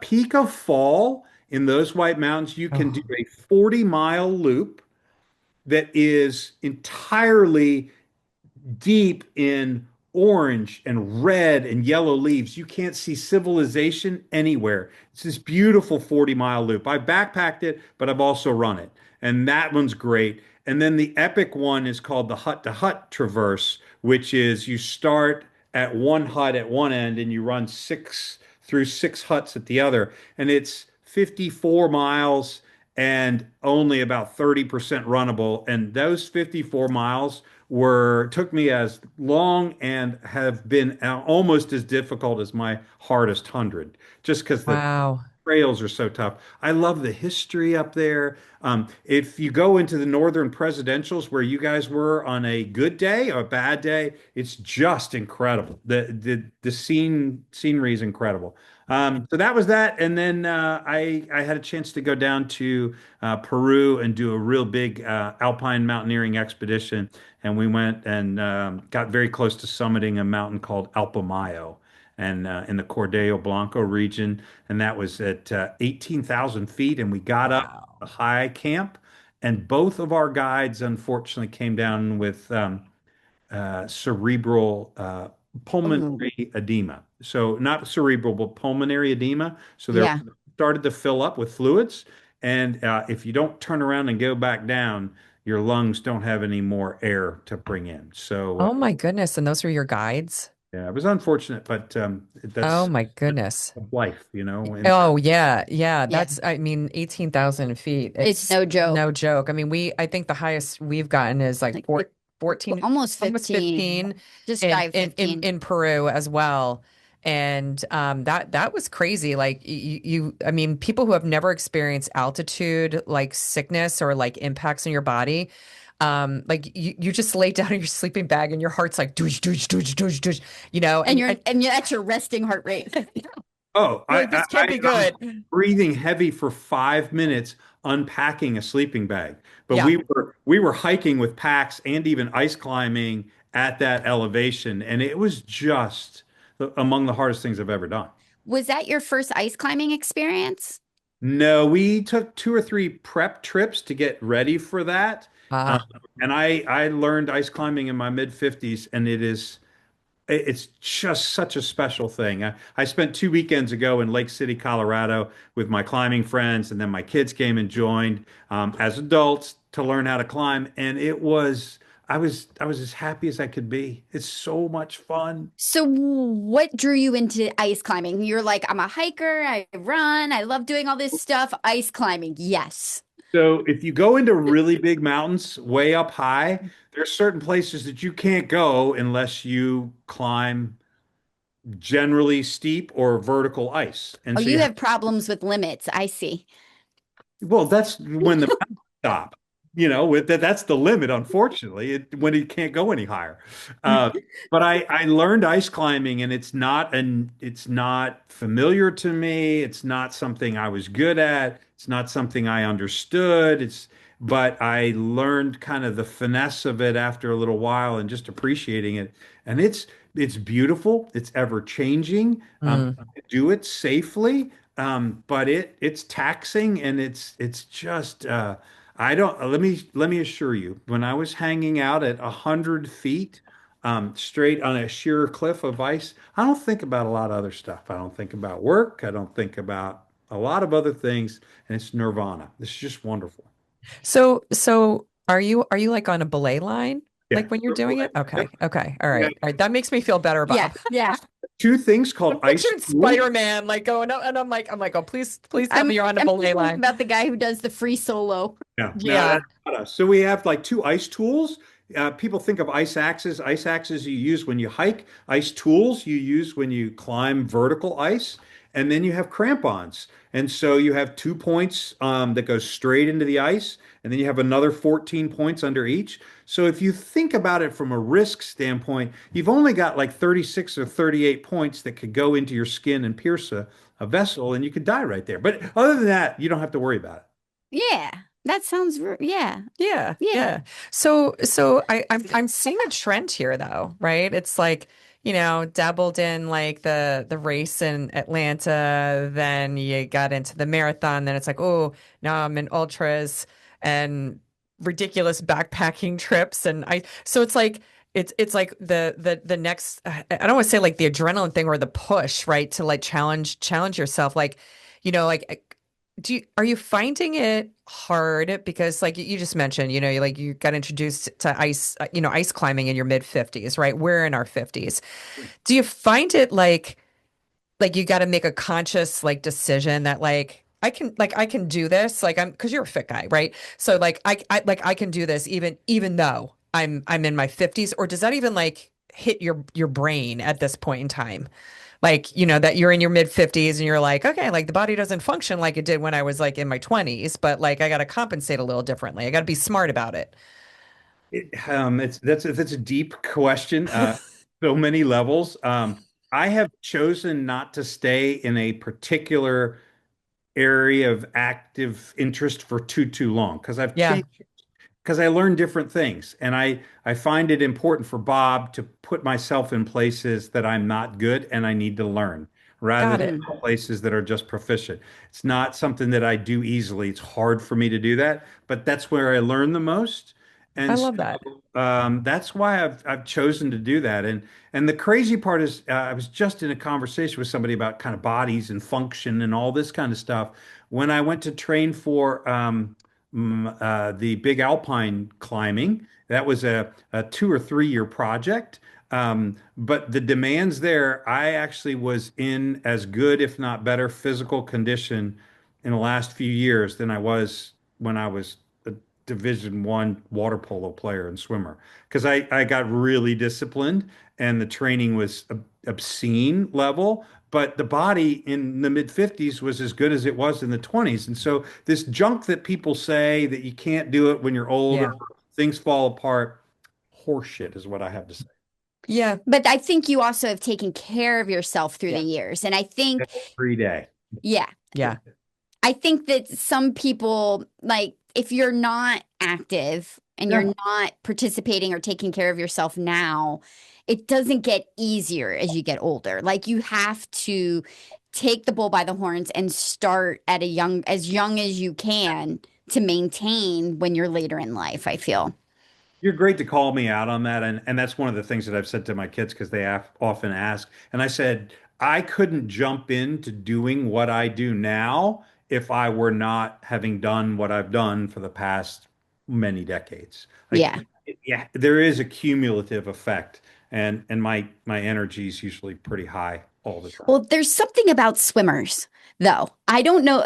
peak of fall in those White Mountains. You can do Oh, a 40-mile loop that is entirely deep in orange and red and yellow leaves. You can't see civilization anywhere. It's this beautiful 40-mile loop. I backpacked it, but I've also run it. And that one's great. And then the epic one is called the Hut to Hut Traverse, which is you start at one hut at one end and you run six huts at the other. And it's 54 miles and only about 30% runnable. And those 54 miles were took me as long and have been almost as difficult as my hardest 100, just because the Wow. trails are so tough. I love the history up there. If you go into the northern presidentials where you guys were on a good day or a bad day, it's just incredible. The scenery is incredible. So that was that, and then I had a chance to go down to Peru and do a real big alpine mountaineering expedition, and we went and got very close to summiting a mountain called Alpamayo, and in the Cordillo Blanco region, and that was at 18,000 feet, and we got up a Wow. high camp, and both of our guides unfortunately came down with cerebral Oh, pulmonary edema. So not cerebral, but pulmonary edema. So they're yeah. started to fill up with fluids, and if you don't turn around and go back down, your lungs don't have any more air to bring in. So Oh my goodness. And those were your guides? yeah, it was unfortunate, but Oh that's my goodness. life, And Oh yeah, yeah. Yeah. That's I mean 18,000 feet. It's It's no joke. no joke. I mean I think the highest we've gotten is like Like 14, almost almost 15, 15 just shy of 15. in Peru as well. And that was crazy. Like I mean people who have never experienced altitude like sickness or like impacts on your body, like you just lay down in your sleeping bag and your heart's like doosh doosh doosh doosh doosh, And and that's your resting heart rate. oh, you're like this can't be I'm good. breathing heavy for 5 minutes unpacking a sleeping bag. But Yeah. we were hiking with packs and even ice climbing at that elevation, and it was just among the hardest things I've ever done. Was that your first ice climbing experience? No, we took 2 or 3 prep trips to get ready for that. Um, Ah. and I learned ice climbing in my mid 50s, and it's just such a special thing. I spent 2 weekends ago in Lake City, Colorado with my climbing friends, and then my kids came and joined as adults to learn how to climb. And I was as happy as I could be. It's so much fun. So, what drew you into ice climbing? You're like, I'm a hiker, I run, I love doing all this stuff. Ice climbing, yes. So if you go into really big mountains way up high, there's certain places that you can't go unless you climb generally steep or vertical ice. And Oh, so you you have have problems with limits. I see. Well, that's when the mountains stop. With that's the limit, unfortunately, when it can't go any higher. Uh, but I learned ice climbing, and it's not familiar to me. It's not something I was good at. It's not something I understood. But I learned kind of the finesse of it after a little while, and just appreciating it. And it's beautiful. It's ever changing. Mm. Do it safely. But it's taxing, and it's just I don't let me assure you, when I was hanging out at 100 feet straight on a sheer cliff of ice, I don't think about a lot of other stuff. I don't think about work. I don't think about a lot of other things, and it's nirvana. It's just wonderful. So are you like on a belay line Yeah. like when you're doing it? Yep. Okay. Okay. All Yeah. right. All right. That makes me feel better, Yeah, Bob. yeah. Two things called I'm ice picturing tools. Spider-Man like going up and I'm like, oh please tell I'm me you're on a I'm belay thinking line. about the guy who does the free solo. Yeah, no, Yeah. that's not us. So we have like 2 ice tools. People think of ice axes. Ice axes you use when you hike. Ice tools you use when you climb vertical ice. And then you have crampons. And so you have 2 points that go straight into the ice. And then you have another 14 points under each. So if you think about it from a risk standpoint, you've only got like 36 or 38 points that could go into your skin and pierce a vessel, and you could die right there. But other than that, you don't have to worry about it. Yeah, that sounds, yeah, Yeah, yeah. yeah. So I'm seeing a trend here though, right? It's like, dabbled in like the race in Atlanta, then you got into the marathon, then it's like, oh, now I'm in ultras and ridiculous backpacking trips and so it's like it's like the next I don't want to say like the adrenaline thing or the push, right? To like challenge yourself like, like are you finding it hard because like you just mentioned, you got introduced to ice, ice climbing in your mid 50s, right? We're in our 50s. Do you find it like you got to make a conscious like decision that I can do this like I'm because you're a fit guy, right? So like I can do this even though I'm in my 50s, or does that even like hit your brain at this point in time? Like, that you're in your mid 50s and you're like, okay, like the body doesn't function like it did when I was like in my 20s, but like I got to compensate a little differently. I got to be smart about it. That's a deep question. So many levels. I have chosen not to stay in a particular area of active interest for too long because I've Yeah, changed because I learn different things and I find it important for Bob to put myself in places that I'm not good and I need to learn rather got than it. Mm. places that are just proficient. It's not something that I do easily. It's hard for me to do that, but that's where I learn the most. I And so love that. that's why I've chosen to do that. And the crazy part is, I was just in a conversation with somebody about kind of bodies and function and all this kind of stuff when I went to train for the big alpine climbing. That was a 2 or 3 year project. But the demands there, I actually was in as good, if not better, physical condition in the last few years than I was when I was a Division 1 water polo player and swimmer. Because I got really disciplined and the training was obscene level, but the body in the mid 50s was as good as it was in the 20s. And so this junk that people say that you can't do it when you're older, Yeah. things fall apart, horseshit is what I have to say. Yeah. But I think you also have taken care of yourself through the Yeah. years. And I think, Every day. yeah, Yeah. I think that some people, like, if you're not active and you're Yeah. not participating or taking care of yourself now, it doesn't get easier as you get older. Like, you have to take the bull by the horns and start at as young as you can to maintain when you're later in life, I feel. You're great to call me out on that. And that's one of the things that I've said to my kids because they often ask. And I said, I couldn't jump into doing what I do now if I were not having done what I've done for the past many decades. Like, Yeah. yeah, there is a cumulative effect. And my energy is usually pretty high all the time. Well, there's something about swimmers, though. I don't know.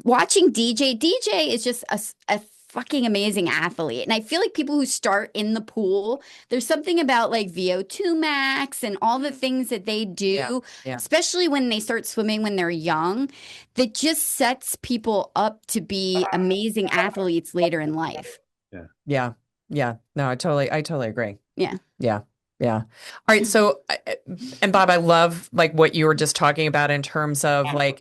Watching DJ is just a fucking amazing athlete. And I feel like people who start in the pool, there's something about like VO2 max and all the things that they Yeah. do, Yeah. especially when they start swimming when they're young, that just sets people up to be amazing athletes later in life. Yeah. Yeah. Yeah. No, I totally agree. Yeah. Yeah. Yeah. All right. So, and Bob, I love like what you were just talking about in terms of like,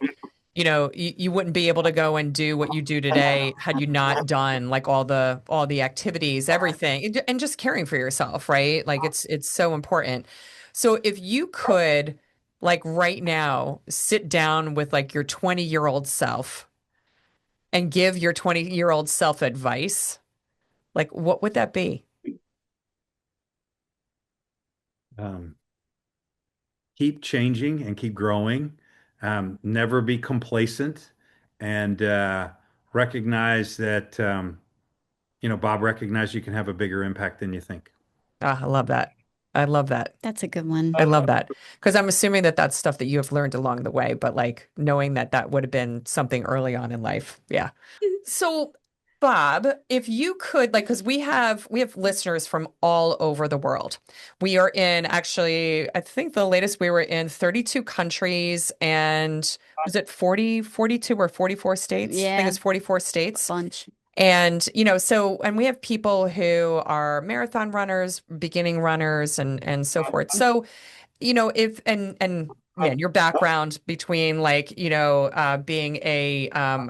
you wouldn't be able to go and do what you do today had you not done like all the activities, everything, and just caring for yourself, right? Like it's so important. So if you could like right now sit down with like your 20-year-old self and give your 20-year-old self advice, like what would that be? Um, Keep changing and keep growing. Never be complacent and recognize that, Bob recognized you can have a bigger impact than you think. Ah, I love that. I love that. That's a good one. I love that. Because I'm assuming that that's stuff that you have learned along the way, but like knowing that that would have been something early on in life. Yeah. So, Bob, if you could, like, because we have listeners from all over the world. We are in actually, I think the latest we were in 32 countries and was it 42 or 44 states? I think Yeah, it's 44 a states. bunch. And, and we have people who are marathon runners, beginning runners, and so forth. So, if and man, your background between like, being a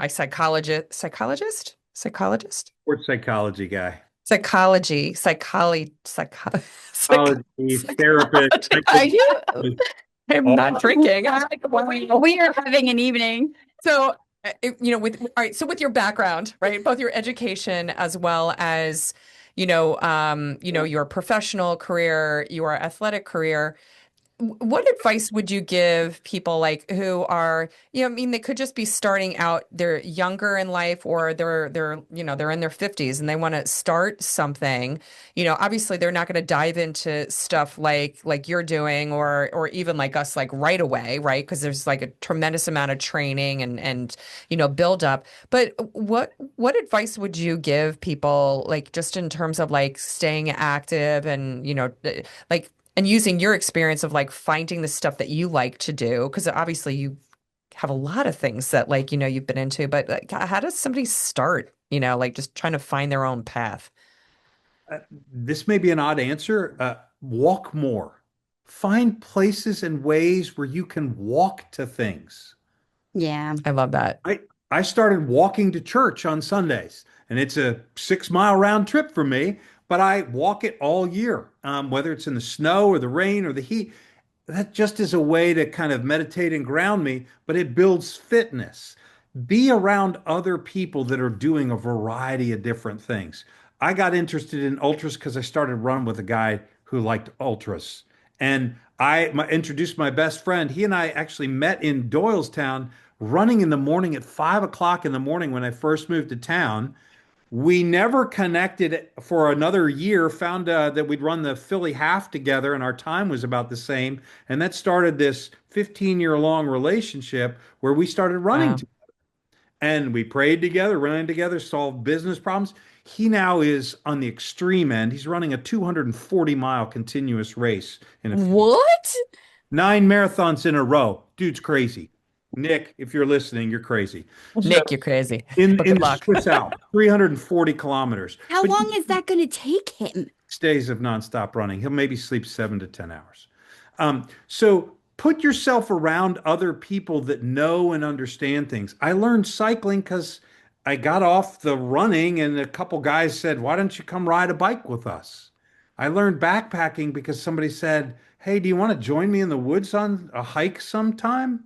psychologist, Sports psychology guy. Psychology, therapist, psychology. psychotherapist, I'm all not drinking. We are having an evening. So, all right, so with your background, right, both your education as well as, your professional career, your athletic career, What advice would you give people like who are, I mean, they could just be starting out, they're younger in life or they're in their 50s and they want to start something. Obviously they're not going to dive into stuff like you're doing or even like us like right away, right? Because there's like a tremendous amount of training and build up. But what advice would you give people like just in terms of like staying active and, like and using your experience of like finding the stuff that you like to do, because obviously you have a lot of things that like, you've been into, but like, how does somebody start, like just trying to find their own path? This may be an odd answer. Walk more. Find places and ways where you can walk to things. Yeah. I love that. I started walking to church on Sundays, and it's a 6 mile round trip for me, but I walk it all year, whether it's in the snow or the rain or the heat. That just is a way to kind of meditate and ground me, but it builds fitness. Be around other people that are doing a variety of different things. I got interested in ultras because I started running with a guy who liked ultras. And introduced my best friend. He and I actually met in Doylestown running in the morning at 5 o'clock in the morning when I first moved to town. We never connected for another year, found that we'd run the Philly half together and our time was about the same. And that started this 15-year long relationship where we started running Wow. together. And we prayed together, ran together, solved business problems. He now is on the extreme end. He's running a 240-mile continuous race in a few What? 9 marathons in a row. Dude's crazy. Nick, if you're listening, you're crazy. So Nick, you're crazy, in but in good the luck. Swiss Alps, 340 kilometers. How But long is that going to take him? 6 days of nonstop running. He'll maybe sleep 7 to 10 hours. So put yourself around other people that know and understand things. I learned cycling because I got off the running and a couple guys said, "Why don't you come ride a bike with us?" I learned backpacking because somebody said, "Hey, do you want to join me in the woods on a hike sometime?"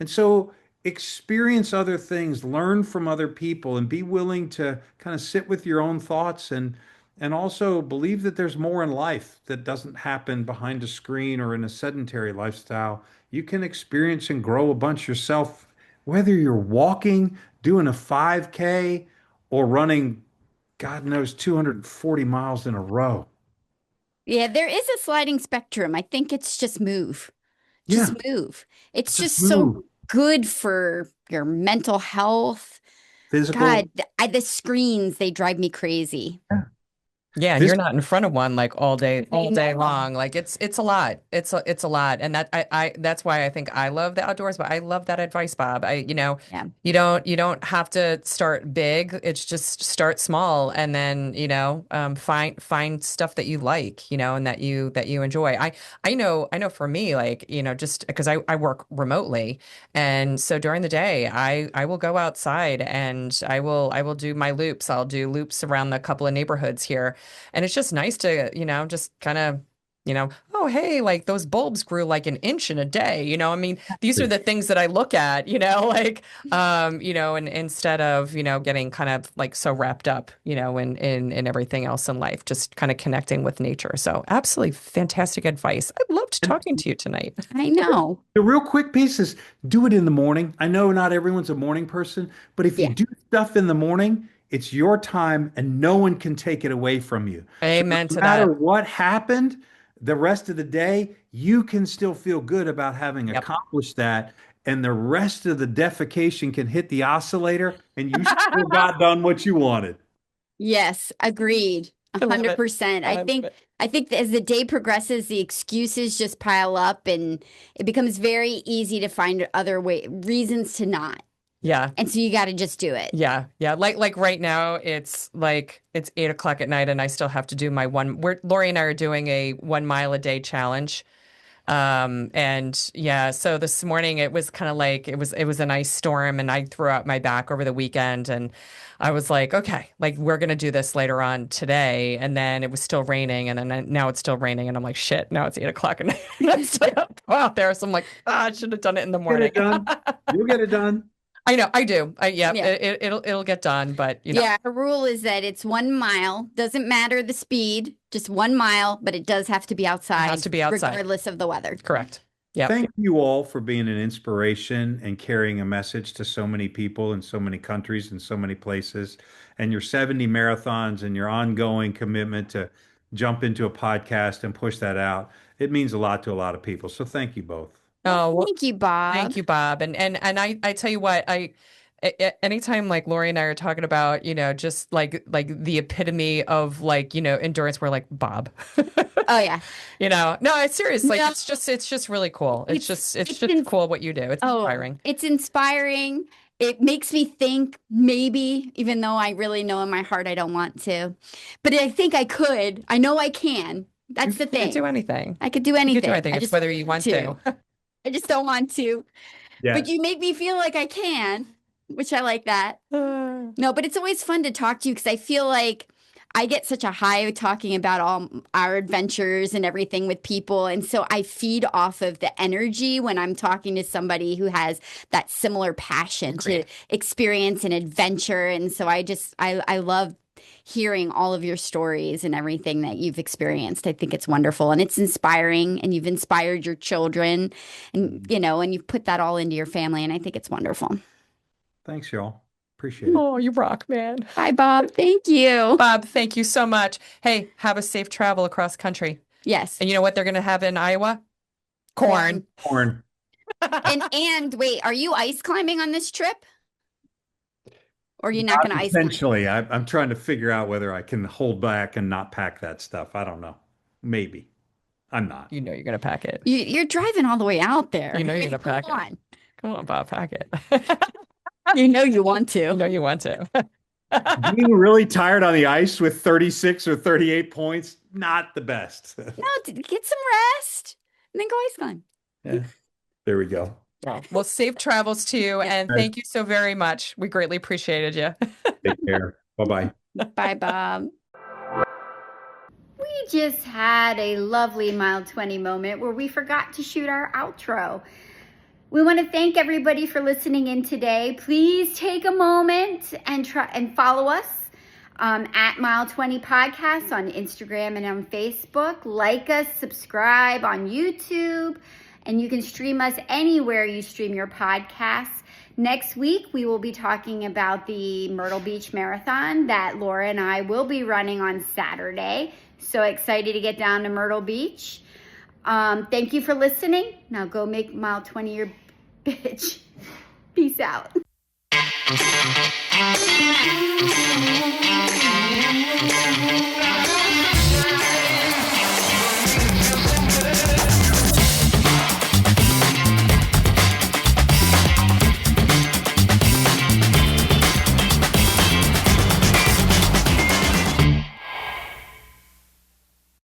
And so experience other things, learn from other people, and be willing to kind of sit with your own thoughts and also believe that there's more in life that doesn't happen behind a screen or in a sedentary lifestyle. You can experience and grow a bunch yourself, whether you're walking, doing a 5K, or running, God knows, 240 miles in a row. Yeah, there is a sliding spectrum. I think it's just move. Just Yeah, move. It's just just so move. good for your mental health. Physical, God, the screens, they drive me crazy. yeah. Yeah, and you're Physical. not in front of one like all day No. long. Like it's a lot. It's a lot. And I that's why I think I love the outdoors, but I love that advice, Bob. Yeah. You don't have to start big. It's just start small and then, find stuff that you like, and that you enjoy. I know for me, like, just because I work remotely. And so during the day, I will go outside and I will do my loops. I'll do loops around the couple of neighborhoods here. And it's just nice to, just kind of, oh, hey, like those bulbs grew like an inch in a day. I mean, these are the things that I look at, like, and instead of, getting kind of like so wrapped up, in everything else in life, just kind of connecting with nature. So absolutely fantastic advice. I loved talking to you tonight. I know. The real quick piece is do it in the morning. I know not everyone's a morning person, but if you Yeah. do stuff in the morning, it's your time and no one can take it away from you. So Amen no to matter that. what happened, the rest of the day, you can still feel good about having Yep. accomplished that. And the rest of the defecation can hit the oscillator and you still got done what you wanted. Yes, agreed. A I love hundred it. percent. I love it. I think that as the day progresses, the excuses just pile up and it becomes very easy to find other reasons to not. Yeah. And so you got to just do it. Yeah, yeah. Like right now, it's 8 o'clock at night, and I still have to do my one. Lori and I are doing a 1 mile a day challenge. And yeah, so this morning it was kind of like it was a nice storm, and I threw out my back over the weekend, and I was like, okay, like we're gonna do this later on today, and then it was still raining, and then now it's still raining, and I'm like, shit, now it's 8 o'clock at night, and I still have to go out there, so I'm like, I should have done it in the Get morning. it done. You'll get it done. I know, I do. Yeah, Yeah. it'll get done, but you know, Yeah, the rule is that it's 1 mile. Doesn't matter the speed, just 1 mile, but it does have to be it has outside, to be outside. regardless of the weather. Correct. Yep. Thank you all for being an inspiration and carrying a message to so many people in so many countries and so many places. And your 70 marathons and your ongoing commitment to jump into a podcast and push that out. It means a lot to a lot of people. So thank you both. Well, Oh, well, thank you, Bob. thank you, Bob. And I tell you what, anytime like Lori and I are talking about, just like the epitome of like, endurance, we're like Bob. Oh yeah. No, it's serious. Like No, it's just really cool. It's just it's cool what you do. It's inspiring. it's inspiring. It makes me think maybe, even though I really know in my heart I don't want to, but I think I could. I know I can. That's the You could thing. do anything. I could do You could anything. do anything. I It's just whether you want to. I just don't want to. But Yes. you make me feel like I can, which I like that. No, but it's always fun to talk to you because I feel like I get such a high talking about all our adventures and everything with people. And so I feed off of the energy when I'm talking to somebody who has that similar passion to experience and adventure. And so I love hearing all of your stories and everything that you've experienced. I think it's wonderful and it's inspiring, and you've inspired your children, and and you've put that all into your family, and I think it's wonderful. Thanks, y'all. Appreciate it. Oh, you rock, man. Bye, Bob. Thank you. Bob, thank you so much. Hey, have a safe travel across country. Yes. And you know what they're going to have in Iowa? Corn. Corn. And wait, are you ice climbing on this trip? Or are you not going to ice climb? Essentially, I'm trying to figure out whether I can hold back and not pack that stuff. I don't know. Maybe. I'm not. You know you're going to pack it. You're driving all the way out there. You know you're going to pack Come it. on. Come on, Bob, pack it. You know you want to. You know you want to. Being really tired on the ice with 36 or 38 points, not the best. No, get some rest and then go ice climb. Yeah. There we go. Well, safe travels to you, and thank you so very much. We greatly appreciated you. Take care. Bye-bye. Bye, Bob. We just had a lovely mile 20 moment where we forgot to shoot our outro. We want to thank everybody for listening in today. Please take a moment and follow us at Mile 20 Podcast on Instagram and on Facebook. Like us, subscribe on YouTube, and you can stream us anywhere you stream your podcasts. Next week, we will be talking about the Myrtle Beach Marathon that Laura and I will be running on Saturday. So excited to get down to Myrtle Beach. Thank you for listening. Now go make Mile 20 your bitch. Peace out.